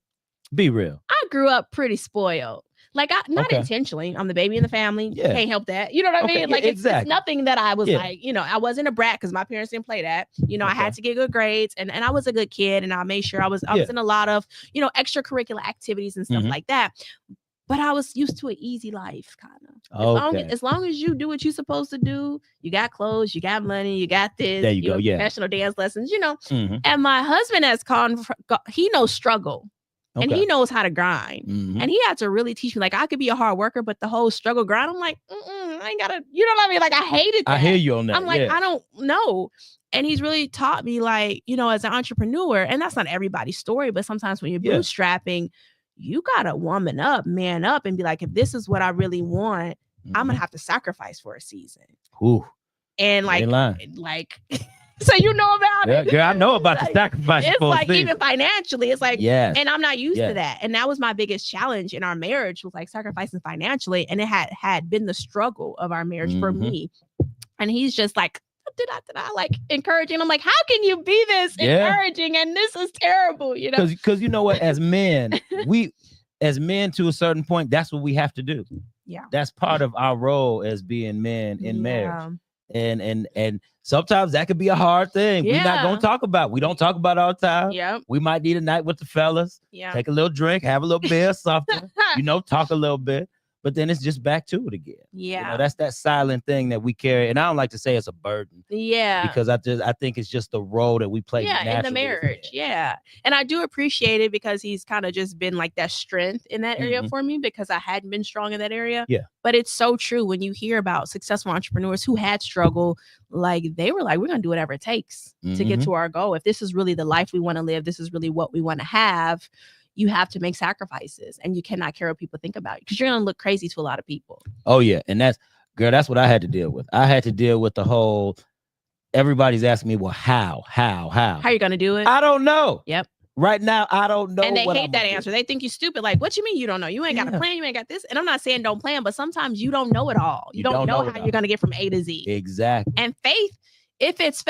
Speaker 2: Be real.
Speaker 3: I grew up pretty spoiled. Like, not
Speaker 2: Okay.
Speaker 3: intentionally. I'm the baby in the family.
Speaker 2: Yeah.
Speaker 3: Can't help that. You know what I
Speaker 2: Okay,
Speaker 3: mean?
Speaker 2: yeah,
Speaker 3: Like, it's nothing that I was
Speaker 2: Yeah.
Speaker 3: like, you know, I wasn't a brat because my parents didn't play that. You know, I
Speaker 2: Okay.
Speaker 3: had to get good grades, and I was a good kid, and I made sure I was in a lot of, you know, extracurricular activities and stuff
Speaker 2: Mhm.
Speaker 3: like that. But I was used to an easy life, kind of.
Speaker 2: Okay.
Speaker 3: As long as you do what you're supposed to do, you got clothes, you got money, you got this.
Speaker 2: There you go,
Speaker 3: know,
Speaker 2: yeah.
Speaker 3: professional dance lessons, you know.
Speaker 2: Mhm.
Speaker 3: And my husband has he knows struggle. And
Speaker 2: Okay.
Speaker 3: he knows how to grind.
Speaker 2: Mhm.
Speaker 3: And he had to really teach me, like, I could be a hard worker, but the whole struggle grind, I'm like, I ain't gotta, you know what I mean? Like, I hated that.
Speaker 2: I hear you on that.
Speaker 3: I'm like,
Speaker 2: yeah.
Speaker 3: I don't know. And he's really taught me, like, you know, as an entrepreneur, and that's not everybody's story, but sometimes when you're
Speaker 2: Yeah.
Speaker 3: bootstrapping, you gotta woman up, man up, and be like, if this is what I really want, I'm gonna
Speaker 2: Mhm.
Speaker 3: have to sacrifice for a season.
Speaker 2: Ooh.
Speaker 3: And
Speaker 2: You ain't lying.
Speaker 3: like so you know about
Speaker 2: Yeah,
Speaker 3: it.
Speaker 2: girl, I know about the
Speaker 3: Like,
Speaker 2: sacrifice.
Speaker 3: it's
Speaker 2: for a
Speaker 3: like,
Speaker 2: season.
Speaker 3: even financially, it's like,
Speaker 2: Yes.
Speaker 3: and I'm not used
Speaker 2: Yes.
Speaker 3: to that. And that was my biggest challenge in our marriage, was like sacrificing financially. And it had been the struggle of our marriage for
Speaker 2: Mhm.
Speaker 3: me. And he's just like, like encouraging. I'm like, how can you be this
Speaker 2: Yeah.
Speaker 3: encouraging? And this is terrible, you know?
Speaker 2: Because you know what, as men, to a certain point, that's what we have to do.
Speaker 3: Yeah.
Speaker 2: That's part of our role as being men in marriage.
Speaker 3: Yeah.
Speaker 2: And sometimes that could be a hard thing. We're not gonna
Speaker 3: Yeah.
Speaker 2: talk about. We don't talk about it all the time.
Speaker 3: Yep.
Speaker 2: We might need a night with the fellas,
Speaker 3: Yeah.
Speaker 2: take a little drink, have a little beer or something, you know, talk a little bit. But then it's just back to it again.
Speaker 3: Yeah.
Speaker 2: You know, that's that silent thing that we carry. And I don't like to say it's a burden.
Speaker 3: Yeah.
Speaker 2: Because I think it's just the role that we play.
Speaker 3: In the
Speaker 2: naturally as
Speaker 3: marriage.
Speaker 2: men.
Speaker 3: Yeah. And I do appreciate it, because he's kind of just been like that strength in that area
Speaker 2: Mhm. for
Speaker 3: for me, because I hadn't been strong in that area.
Speaker 2: Yeah.
Speaker 3: But it's so true when you hear about successful entrepreneurs who had struggle, like they were like, we're going to do whatever it takes to get
Speaker 2: Mhm.
Speaker 3: to our goal. If this is really the life we want to live, this is really what we want to have, you have to make sacrifices, and you cannot care what people think about you, because you're going to look crazy to a lot of people.
Speaker 2: Oh yeah. And that's what I had to deal with. I had to deal with the whole, everybody's asking me, well, how?
Speaker 3: How are you going to do it?
Speaker 2: I don't know.
Speaker 3: Yep.
Speaker 2: Right now, I don't know.
Speaker 3: And they
Speaker 2: what
Speaker 3: hate
Speaker 2: I'm
Speaker 3: that
Speaker 2: gonna do.
Speaker 3: answer. They think you stupid. Like, what you mean you don't know? You ain't got a
Speaker 2: Yeah.
Speaker 3: plan. You ain't got this. And I'm not saying don't plan, but sometimes you don't know it all. You don't know
Speaker 2: it
Speaker 3: how
Speaker 2: all.
Speaker 3: you're going to get from A to Z.
Speaker 2: Exactly.
Speaker 3: And faith, if it's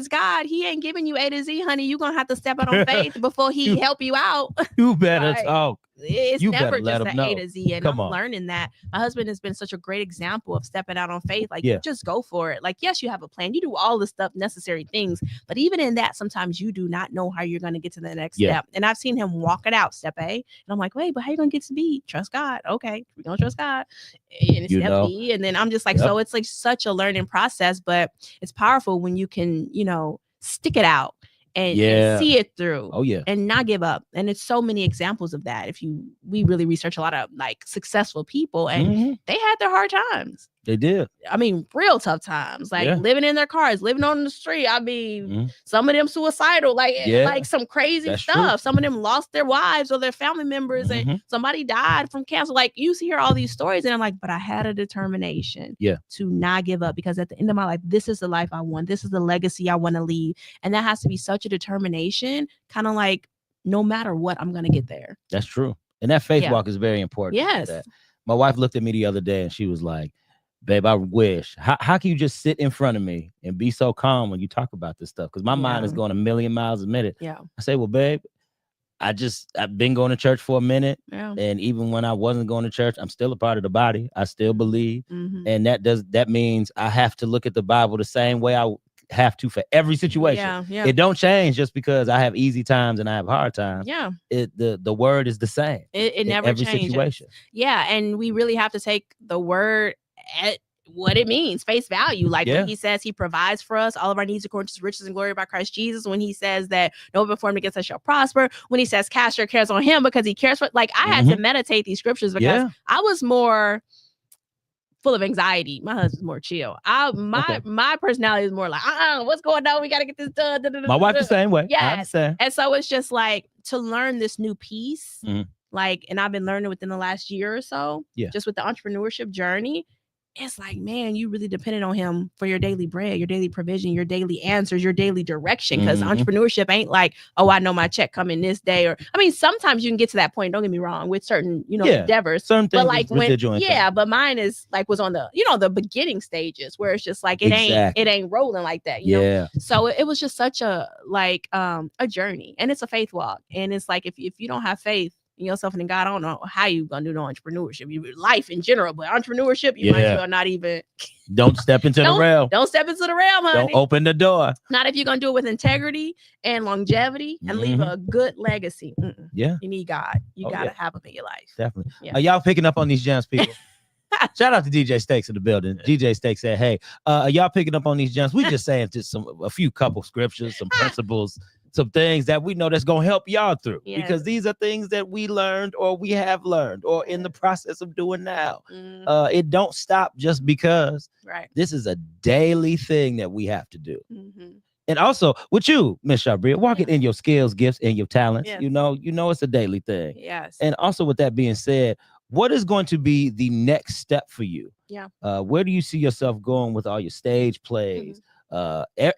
Speaker 3: God, he ain't giving you A to Z, honey. You're going to have to step out on faith before he help you out.
Speaker 2: You better
Speaker 3: Right.
Speaker 2: talk.
Speaker 3: It's
Speaker 2: You
Speaker 3: never
Speaker 2: better let
Speaker 3: just
Speaker 2: him
Speaker 3: an A
Speaker 2: know.
Speaker 3: to Z. And
Speaker 2: Come
Speaker 3: I'm
Speaker 2: on.
Speaker 3: learning that. My husband has been such a great example of stepping out on faith. Like,
Speaker 2: Yeah.
Speaker 3: you just go for it. Like, yes, you have a plan. You do all the stuff, necessary things. But even in that, sometimes you do not know how you're going to get to the next
Speaker 2: Yeah.
Speaker 3: step. And I've seen him walk it out, step A. And I'm like, wait, but how you going to get to B? Trust God. Okay, we're going to trust God. And
Speaker 2: You
Speaker 3: step
Speaker 2: know.
Speaker 3: B. And then I'm just like,
Speaker 2: Yep.
Speaker 3: so it's like such a learning process, but it's powerful when you can, you know, stick it out and
Speaker 2: Yeah.
Speaker 3: see it through.
Speaker 2: Oh yeah.
Speaker 3: And not give up. And it's so many examples of that. We really research a lot of like successful people, and
Speaker 2: Mhm.
Speaker 3: they had their hard times.
Speaker 2: They did.
Speaker 3: I mean, real tough times, like
Speaker 2: Yeah.
Speaker 3: living in their cars, living on the street. I mean,
Speaker 2: Mhm.
Speaker 3: some of them suicidal, like
Speaker 2: Yeah.
Speaker 3: some crazy
Speaker 2: That's
Speaker 3: stuff.
Speaker 2: true.
Speaker 3: Some of them lost their wives or their family members, and
Speaker 2: Mhm.
Speaker 3: somebody died from cancer. Like you hear all these stories, and I'm like, but I had a determination,
Speaker 2: Yeah.
Speaker 3: to not give up, because at the end of my life, this is the life I want. This is the legacy I want to leave, and that has to be such a determination. Kind of like, no matter what, I'm gonna get there.
Speaker 2: That's true. And that faith
Speaker 3: Yeah.
Speaker 2: walk is very important.
Speaker 3: Yes.
Speaker 2: That. My wife looked at me the other day and she was like, babe, I wish. How can you just sit in front of me and be so calm when you talk about this stuff? Because my mind is going a million miles a minute.
Speaker 3: Yeah.
Speaker 2: I say, well, babe, I've been going to church for a minute.
Speaker 3: Yeah.
Speaker 2: And even when I wasn't going to church, I'm still a part of the body. I still believe.
Speaker 3: Mhm.
Speaker 2: And that means I have to look at the Bible the same way I have to for every situation.
Speaker 3: Yeah.
Speaker 2: It don't change just because I have easy times and I have hard times.
Speaker 3: Yeah.
Speaker 2: The word is the same.
Speaker 3: It
Speaker 2: in
Speaker 3: never
Speaker 2: every
Speaker 3: changes.
Speaker 2: situation.
Speaker 3: Yeah, and we really have to take the word at what it means, face value. Like when he says he provides for us all of our needs according to his riches and glory by Christ Jesus. When he says that no weapon formed against us shall prosper. When he says cast your cares on him because he cares for. Like I had to meditate these scriptures because I was more full of anxiety. My husband's more chill. My personality is more like, what's going on? We got to get this done.
Speaker 2: My wife the same way.
Speaker 3: Yes. And so it's just like to learn this new piece. Like, and I've been learning within the last year or so, just with the entrepreneurship journey. It's like, man, you really dependent on him for your daily bread, your daily provision, your daily answers, your daily direction. Because entrepreneurship ain't like, oh, I know my check coming this day. Or, I mean, sometimes you can get to that point. Don't get me wrong, with certain, endeavors.
Speaker 2: Certain things,
Speaker 3: but like but mine is like was on the, the beginning stages where it's just like it ain't rolling like that. You know? So it was just such a a journey, and it's a faith walk, and it's like if you don't have faith in yourself and in God, I don't know how you gonna do no entrepreneurship. Life in general, but entrepreneurship, you might as well not even.
Speaker 2: Don't step into the realm.
Speaker 3: Don't step into the realm, honey.
Speaker 2: Don't open the door.
Speaker 3: Not if you're gonna do it with integrity and longevity and leave a good legacy.
Speaker 2: Yeah,
Speaker 3: you need God. You gotta have him in your life.
Speaker 2: Definitely. Are y'all picking up on these gems, people? Shout out to DJ Stakes in the building. DJ Stakes said, hey, are y'all picking up on these gems? We just saying just a few couple scriptures, some principles, some things that we know that's going to help y'all through, because these are things that we learned or we have learned or in the process of doing now. It don't stop just because this is a daily thing that we have to do. And also with you, Miss Charbria, walk it in your skills, gifts, and your talents. You know it's a daily thing.
Speaker 3: Yes.
Speaker 2: And also with that being said, what is going to be the next step for you? Where do you see yourself going with all your stage plays?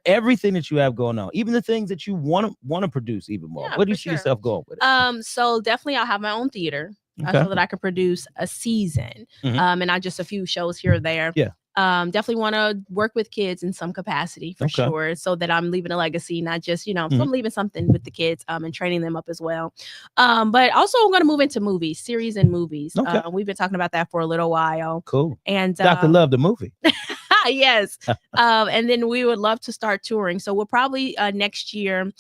Speaker 2: Everything that you have going on, even the things that you want to produce even more. Where do you see yourself going with it?
Speaker 3: So definitely I'll have my own theater so that I can produce a season and not just a few shows here or there. Definitely want to work with kids in some capacity for sure, so that I'm leaving a legacy, not just, so I'm leaving something with the kids and training them up as well. But also I'm going to move into movies, series and movies. We've been talking about that for a little while.
Speaker 2: Cool.
Speaker 3: And
Speaker 2: Dr. Love the movie.
Speaker 3: Yes. And then we would love to start touring. So we'll probably next year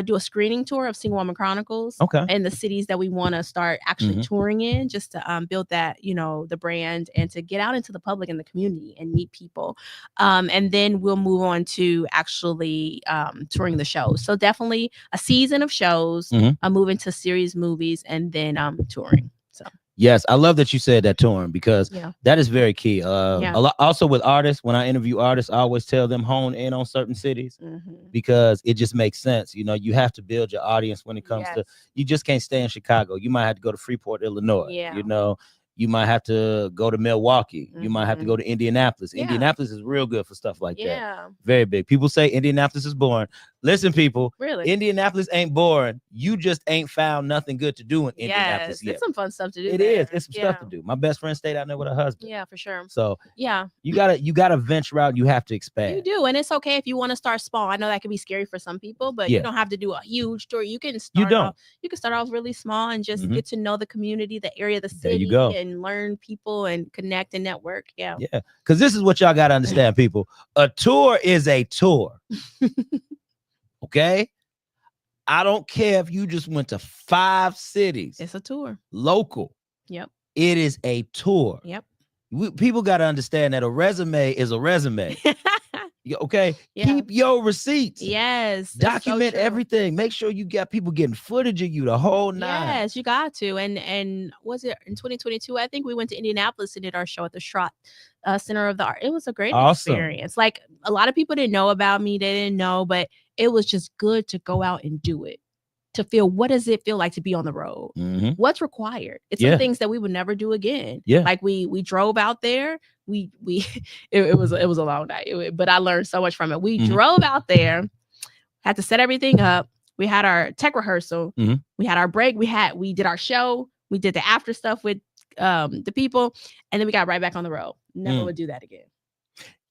Speaker 3: do a screening tour of Single Woman Chronicles in the cities that we want to start actually touring in, just to build that, the brand and to get out into the public and the community and meet people. And then we'll move on to actually touring the shows. So definitely a season of shows, move into series movies, and then touring. So.
Speaker 2: Yes, I love that you said that, touring, because that is very key. A lot, also with artists, when I interview artists, I always tell them hone in on certain cities because it just makes sense. You have to build your audience when it comes to, you just can't stay in Chicago. You might have to go to Freeport, Illinois. You might have to go to Milwaukee. You might have to go to Indianapolis. Indianapolis is real good for stuff like that. Very big. People say Indianapolis is boring. Listen, people,
Speaker 3: really,
Speaker 2: Indianapolis ain't boring. You just ain't found nothing good to do in Indianapolis yet.
Speaker 3: It's some fun stuff to do.
Speaker 2: It's some stuff to do. My best friend stayed out there with her husband.
Speaker 3: Yeah, for sure.
Speaker 2: So you gotta venture out. You have to expand.
Speaker 3: You do, and it's okay if you want to start small. I know that can be scary for some people, but you don't have to do a huge tour. You can start. You can start off really small and just get to know the community, the area, the city.
Speaker 2: There you go.
Speaker 3: And learn people and connect and network.
Speaker 2: Because this is what y'all gotta understand, people. A tour is a tour. Okay, I don't care if you just went to 5 cities.
Speaker 3: It's a tour.
Speaker 2: Local.
Speaker 3: Yep.
Speaker 2: It is a tour.
Speaker 3: Yep.
Speaker 2: People got to understand that a resume is a resume. Okay,
Speaker 3: Yeah.
Speaker 2: keep your receipts.
Speaker 3: Yes. it's so
Speaker 2: Document
Speaker 3: true.
Speaker 2: everything. Make sure you got people getting footage of you the whole nine.
Speaker 3: Yes, you got to. And was it in 2022? I think we went to Indianapolis and did our show at the Schrott Center of the Art. It was a great
Speaker 2: Awesome.
Speaker 3: experience. Like a lot of people didn't know about me. They didn't know, but it was just good to go out and do it. To feel, what does it feel like to be on the road?
Speaker 2: Mhm.
Speaker 3: What's required? It's
Speaker 2: Yeah.
Speaker 3: some things that we would never do again.
Speaker 2: Yeah.
Speaker 3: Like we drove out there. We it was a long night, but I learned so much from it. We
Speaker 2: Mhm.
Speaker 3: drove out there, had to set everything up. We had our tech rehearsal.
Speaker 2: Mhm.
Speaker 3: We had our break. We did our show. We did the after stuff with the people, and then we got right back on the road. Never would do that again.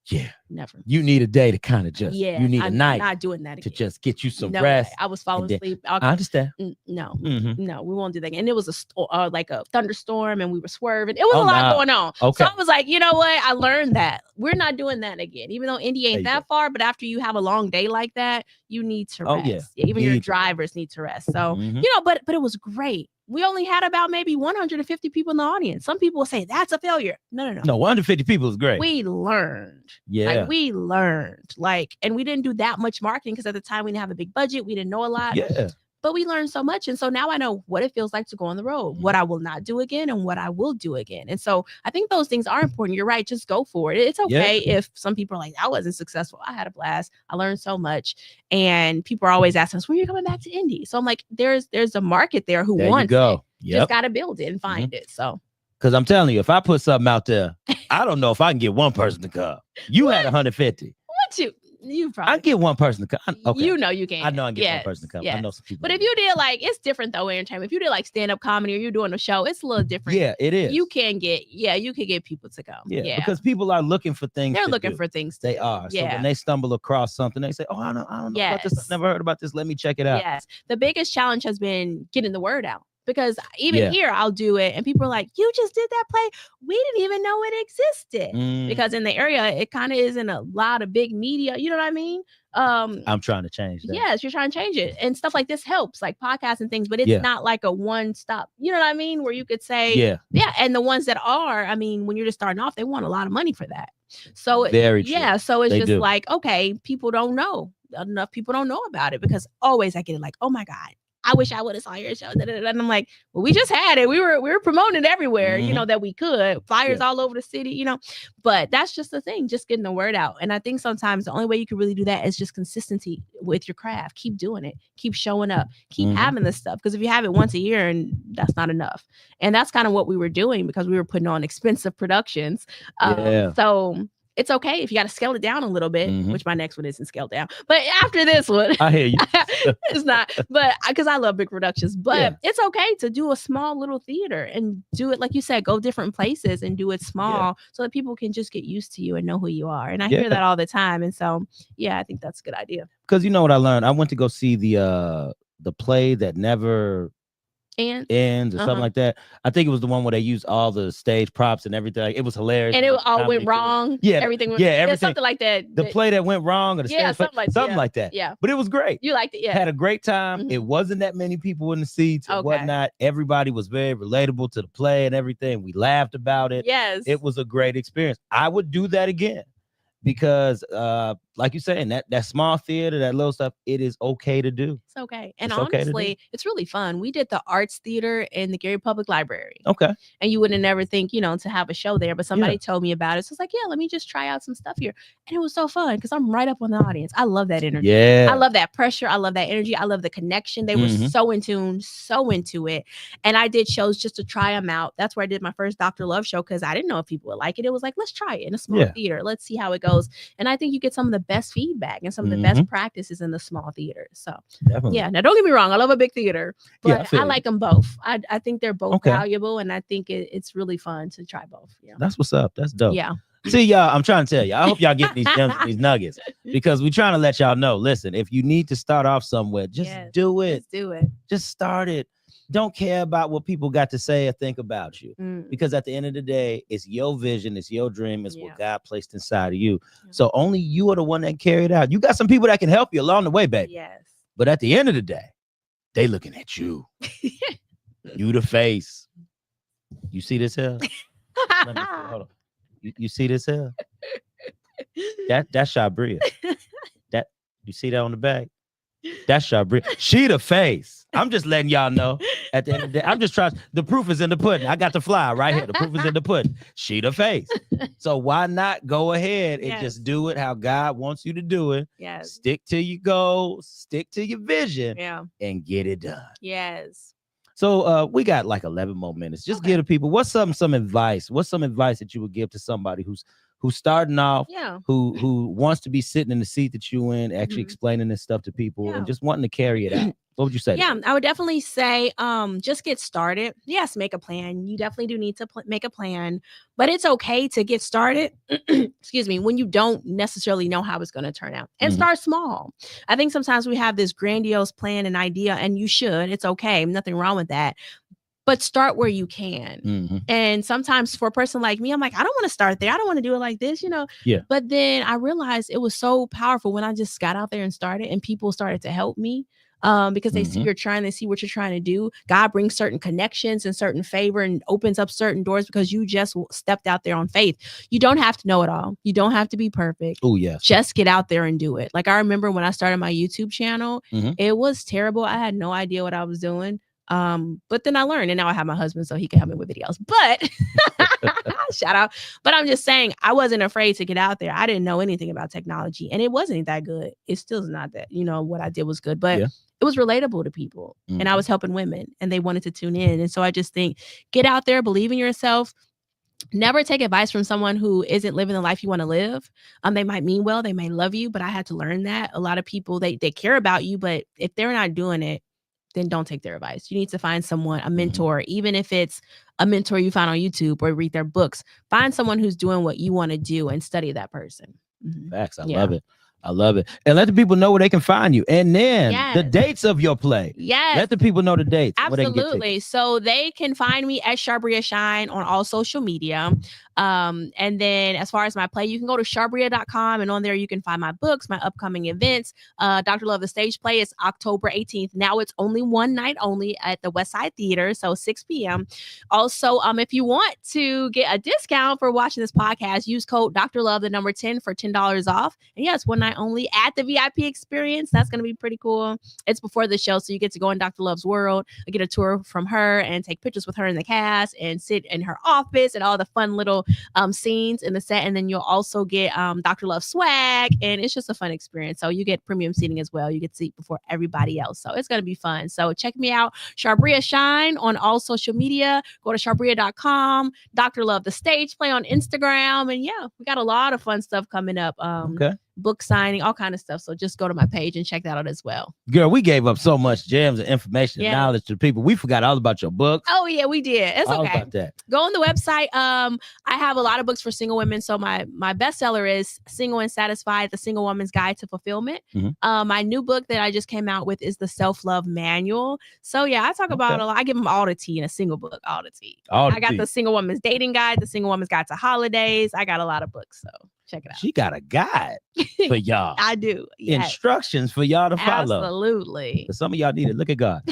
Speaker 2: Yeah.
Speaker 3: Never.
Speaker 2: You need a day to kind of just,
Speaker 3: Yeah.
Speaker 2: you need a
Speaker 3: I'm
Speaker 2: night
Speaker 3: not doing that
Speaker 2: to
Speaker 3: again.
Speaker 2: just get you some
Speaker 3: No
Speaker 2: rest.
Speaker 3: way. I was falling
Speaker 2: then-
Speaker 3: asleep.
Speaker 2: I understand.
Speaker 3: No,
Speaker 2: Mhm.
Speaker 3: no, we won't do that again. And it was like a thunderstorm, and we were swerving. It was
Speaker 2: Oh,
Speaker 3: a lot
Speaker 2: no.
Speaker 3: going on.
Speaker 2: Okay.
Speaker 3: So I was like, you know what? I learned that we're not doing that again. Even though Indy
Speaker 2: There
Speaker 3: ain't
Speaker 2: you
Speaker 3: that far, but after you have a long day like that, you need to
Speaker 2: Oh,
Speaker 3: rest.
Speaker 2: yeah.
Speaker 3: Even your
Speaker 2: Need to rest.
Speaker 3: drivers need to rest. So
Speaker 2: Mhm.
Speaker 3: but it was great. We only had about maybe 150 people in the audience. Some people will say that's a failure. No.
Speaker 2: No, 150 people is great.
Speaker 3: We learned.
Speaker 2: Yeah.
Speaker 3: Like we learned. Like, and we didn't do that much marketing because at the time we didn't have a big budget. We didn't know a lot.
Speaker 2: Yeah.
Speaker 3: But we learned so much. And so now I know what it feels like to go on the road, what I will not do again, and what I will do again. And so I think those things are important. You're right. Just go for it. It's okay if some people are like, I wasn't successful. I had a blast. I learned so much. And people are always asking us, when are you coming back to Indy? So I'm like, there's a market there who
Speaker 2: There you
Speaker 3: wants
Speaker 2: go.
Speaker 3: it.
Speaker 2: Yep.
Speaker 3: Just got to build it and find it. So
Speaker 2: Because I'm telling you, if I put something out there, I don't know if I can get one person to come. You had 150.
Speaker 3: what you probably
Speaker 2: I can get one person to come. Okay.
Speaker 3: You know you can.
Speaker 2: I know I can get one person to come. I know some people.
Speaker 3: But if you did like, it's different though, entertainment. If you did like stand-up comedy or you're doing a show, it's a little different.
Speaker 2: Yeah, it is.
Speaker 3: You can get people to come.
Speaker 2: Yeah, because people are looking for things.
Speaker 3: They're looking for things.
Speaker 2: They are. So
Speaker 3: Yeah.
Speaker 2: when they stumble across something, they say, "Oh, I don't know about this. I've never heard about this. Let me check it out."
Speaker 3: Yes. The biggest challenge has been getting the word out. Because even
Speaker 2: Yeah.
Speaker 3: here, I'll do it, and people are like, "You just did that play? We didn't even know it existed."
Speaker 2: Mm,
Speaker 3: Because in the area, it kind of isn't a lot of big media. You know what I mean?
Speaker 2: I'm trying to change that.
Speaker 3: Yes, you're trying to change it, and stuff like this helps, like podcasts and things. But it's not like a one stop. You know what I mean? Where you could say,
Speaker 2: yeah.
Speaker 3: And the ones that are, I mean, when you're just starting off, they want a lot of money for that. So
Speaker 2: Very true.
Speaker 3: yeah, so it's
Speaker 2: They
Speaker 3: just
Speaker 2: do.
Speaker 3: like, okay, people don't know. Enough people don't know about it because always I get it like, oh my God, I wish I would have saw your show. And I'm like, well, we just had it. We were promoting it everywhere,
Speaker 2: Mhm.
Speaker 3: that we could. Flyers all over the city, But that's just the thing, just getting the word out. And I think sometimes the only way you can really do that is just consistency with your craft. Keep doing it. Keep showing up. Keep having this stuff. Because if you have it once a year, and that's not enough. And that's kind of what we were doing because we were putting on expensive productions. So it's okay if you got to scale it down a little bit, which my next one isn't scaled down. But after this one,
Speaker 2: I hear you.
Speaker 3: it's not. But because I love big productions, but it's okay to do a small little theater and do it like you said, go different places and do it small so that people can just get used to you and know who you are. And I hear that all the time. And so, I think that's a good idea.
Speaker 2: Because you know what I learned? I went to go see the play that never ends or something like that. I think it was the one where they used all the stage props and everything. It was hilarious.
Speaker 3: And it all went wrong.
Speaker 2: Yeah.
Speaker 3: Everything went
Speaker 2: everything.
Speaker 3: something like that.
Speaker 2: The play that went wrong or the stage play, something like that.
Speaker 3: Yeah.
Speaker 2: But it was great.
Speaker 3: You liked it, yeah.
Speaker 2: Had a great time. It wasn't that many people in the seats and whatnot. Everybody was very relatable to the play and everything. We laughed about it.
Speaker 3: Yes.
Speaker 2: It was a great experience. I would do that again. Because like you're saying, that small theater, that little stuff, it is okay to do.
Speaker 3: It's okay. And
Speaker 2: It's okay
Speaker 3: honestly, it's really fun. We did the arts theater in the Gary Public Library.
Speaker 2: Okay.
Speaker 3: And you wouldn't never think, to have a show there, but somebody told me about it. So it's like, let me just try out some stuff here. And it was so fun because I'm right up on the audience. I love that energy.
Speaker 2: Yeah.
Speaker 3: I love that pressure. I love that energy. I love the connection. They were so in tune, so into it. And I did shows just to try them out. That's where I did my first Dr. Love show because I didn't know if people would like it. It was like, let's try it in a small theater. Let's see how it goes. And I think you get some of the best feedback and some of the best practices in the small theater. So
Speaker 2: definitely.
Speaker 3: Now don't get me wrong, I love a big theater, but I like them both. I think they're both valuable, and I think it's really fun to try both.
Speaker 2: That's what's up. That's dope.
Speaker 3: Yeah.
Speaker 2: See, y'all, I'm trying to tell you, I hope y'all get these gems, these nuggets, because we're trying to let y'all know, listen, if you need to start off somewhere, just do it.
Speaker 3: Just do it.
Speaker 2: Just start it. Don't care about what people got to say or think about you, because at the end of the day, it's your vision, it's your dream, it's what God placed inside of you. So only you are the one that carry it out. You got some people that can help you along the way, baby.
Speaker 3: Yes.
Speaker 2: But at the end of the day, they looking at you. You the face. You see this here? Hold on. You see this here? That's Charbria. That you see that on the back? That's Charbria. She the face. I'm just letting y'all know. At the end of the day, I'm just trying. The proof is in the pudding. I got the fly right here. The proof is in the pudding. She the face. So why not go ahead and just do it how God wants you to do it?
Speaker 3: Yes.
Speaker 2: Stick to your goals. Stick to your vision.
Speaker 3: Yeah.
Speaker 2: And get it done.
Speaker 3: Yes.
Speaker 2: So we got like 11 more minutes. Just give the people what's some advice. What's some advice that you would give to somebody who's starting off, who wants to be sitting in the seat that you in, actually explaining this stuff to people and just wanting to carry it out. What would you say?
Speaker 3: Yeah, I would definitely say just get started. Yes, make a plan. You definitely do need to make a plan, but it's okay to get started. Excuse me, when you don't necessarily know how it's going to turn out, and start small. I think sometimes we have this grandiose plan and idea, and you should. It's okay. Nothing wrong with that. But start where you can. And sometimes for a person like me, I'm like, I don't want to start there. I don't want to do it like this, you know?
Speaker 2: Yeah.
Speaker 3: But then I realized it was so powerful when I just got out there and started, and people started to help me. Because they see they see what you're trying to do. God brings certain connections and certain favor and opens up certain doors because you just stepped out there on faith. You don't have to know it all. You don't have to be perfect.
Speaker 2: Oh, yes.
Speaker 3: Just get out there and do it. Like I remember when I started my YouTube channel, it was terrible. I had no idea what I was doing. But then I learned, and now I have my husband so he can help me with videos. But shout out. But I'm just saying, I wasn't afraid to get out there. I didn't know anything about technology, and it wasn't that good. It still is not that, what I did was good, but it was relatable to people, and I was helping women, and they wanted to tune in. And so I just think, get out there, believe in yourself. Never take advice from someone who isn't living the life you want to live. They might mean well, they may love you, but I had to learn that a lot of people, they care about you, but if they're not doing it, then don't take their advice. You need to find someone, a mentor, even if it's a mentor you find on YouTube or read their books. Find someone who's doing what you want to do and study that person.
Speaker 2: Facts. I love it. I love it. And let the people know where they can find you. And then the dates of your play.
Speaker 3: Yes.
Speaker 2: Let the people know the dates.
Speaker 3: Absolutely. So they can find me at Charbria Shine on all social media. And then as far as my play, you can go to charbria.com, and on there you can find my books, my upcoming events. Dr. Love, the stage play is October 18th. Now it's only one night only at the West Side Theater, so 6 p.m. Also, if you want to get a discount for watching this podcast, use code Dr. Love, the number 10 for $10 off. And yes, one night only at the VIP experience. That's going to be pretty cool. It's before the show, so you get to go in Dr. Love's world, get a tour from her and take pictures with her in the cast and sit in her office and all the fun little scenes in the set. And then you'll also get Dr. Love swag, and it's just a fun experience. So you get premium seating as well. You get to seat before everybody else. So it's going to be fun. So check me out, Charbria Shine, on all social media. Go to charbria.com, Dr. Love, the stage play on Instagram. And yeah, we got a lot of fun stuff coming up. Book signing, all kind of stuff. So just go to my page and check that out as well.
Speaker 2: Girl, we gave up so much gems and information and knowledge to the people. We forgot all about your books.
Speaker 3: Oh yeah, we did. It's
Speaker 2: all
Speaker 3: okay.
Speaker 2: About that.
Speaker 3: Go on the website. I have a lot of books for single women. So my bestseller is Single and Satisfied, The Single Woman's Guide to Fulfillment. My new book that I just came out with is The Self-Love Manual. So yeah, I talk about a lot. I give them all the tea in a single book, all the tea. I got The Single Woman's Dating Guide, The Single Woman's Guide to Holidays. I got a lot of books, so check it out.
Speaker 2: She got a guide for y'all.
Speaker 3: I do. Yes.
Speaker 2: Instructions for y'all to follow.
Speaker 3: Absolutely.
Speaker 2: Some of y'all need it. Look at God.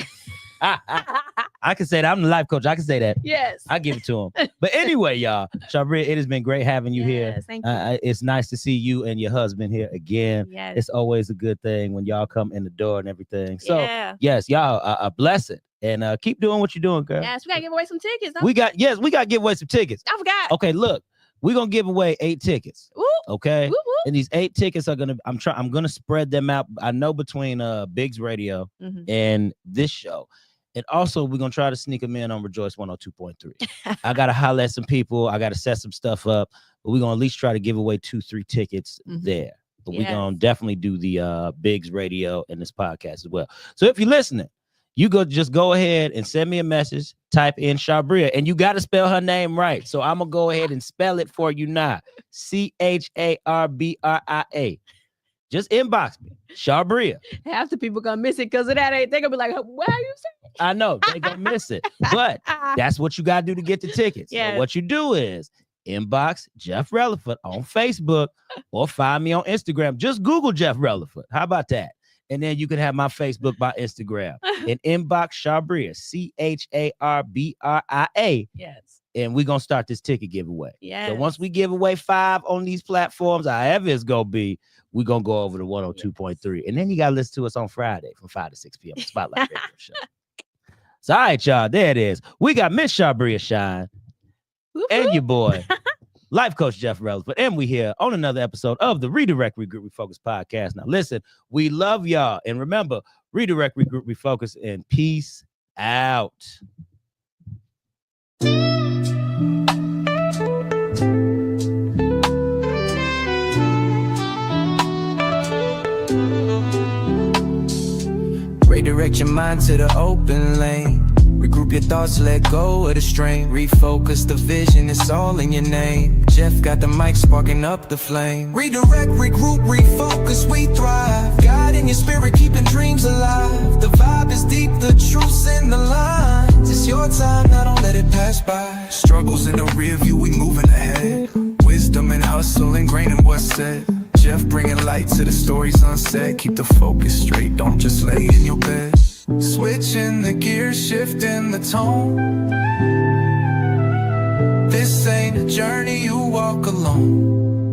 Speaker 2: I can say that. I'm the life coach. I can say that.
Speaker 3: Yes.
Speaker 2: I give it to him. But anyway, y'all, Charbria, it has been great having you here.
Speaker 3: Thank you.
Speaker 2: It's nice to see you and your husband here again.
Speaker 3: Yes.
Speaker 2: It's always a good thing when y'all come in the door and everything. So yes, y'all are blessed. And keep doing what you're doing, girl.
Speaker 3: Yes, we got to give away some tickets.
Speaker 2: We got to give away some tickets.
Speaker 3: I forgot.
Speaker 2: Okay, look. We're gonna give away 8 tickets.
Speaker 3: Ooh,
Speaker 2: okay.
Speaker 3: Woo, woo.
Speaker 2: And these 8 tickets are I'm gonna spread them out. I know between Biggs Radio and this show. And also we're gonna try to sneak them in on Rejoice 102.3. I gotta holler at some people, I gotta set some stuff up, but we're gonna at least try to give away 2-3 tickets there. But we're gonna definitely do the Biggs Radio and this podcast as well. So if you're listening, you just go ahead and send me a message, type in Charbria, and you got to spell her name right. So I'm going to go ahead and spell it for you now. Charbria. Just inbox me, Charbria.
Speaker 3: Half the people going to miss it because of that. They're going to be like, what are you saying?
Speaker 2: I know, they're going to miss it. But that's what you got to do to get the tickets. So what you do is inbox Jeff Relaford on Facebook or find me on Instagram. Just Google Jeff Relaford. How about that? And then you can have my Facebook, my Instagram, and inbox Charbria, Charbria.
Speaker 3: Yes.
Speaker 2: and we're gonna start this ticket giveaway.
Speaker 3: Yes.
Speaker 2: So once we give away 5 on these platforms, however it's gonna be, we're gonna go over to 102.3. And then you gotta listen to us on Friday from 5 to 6 p.m. Spotlight Radio Show. So all right, y'all, there it is. We got Miss Charbria Shine and your boy, Life Coach Jeff Rellisford, and we here on another episode of the Redirect, Regroup, Refocus podcast. Now listen, we love y'all, and remember, Redirect, Regroup, Refocus, and peace out.
Speaker 1: Redirect your mind to the open lane. Regroup your thoughts, let go of the strain. Refocus the vision, it's all in your name. Jeff got the mic sparking up the flame. Redirect, regroup, refocus, we thrive. God in your spirit, keeping dreams alive. The vibe is deep, the truth's in the lines. It's your time, now don't let it pass by. Struggles in the rear view, we moving ahead. Wisdom and hustle ingrained in what's said. Jeff bringing light to the stories unsaid. Keep the focus straight, don't just lay in your bed. Switching the gears, shifting the tone. This ain't a journey you walk alone.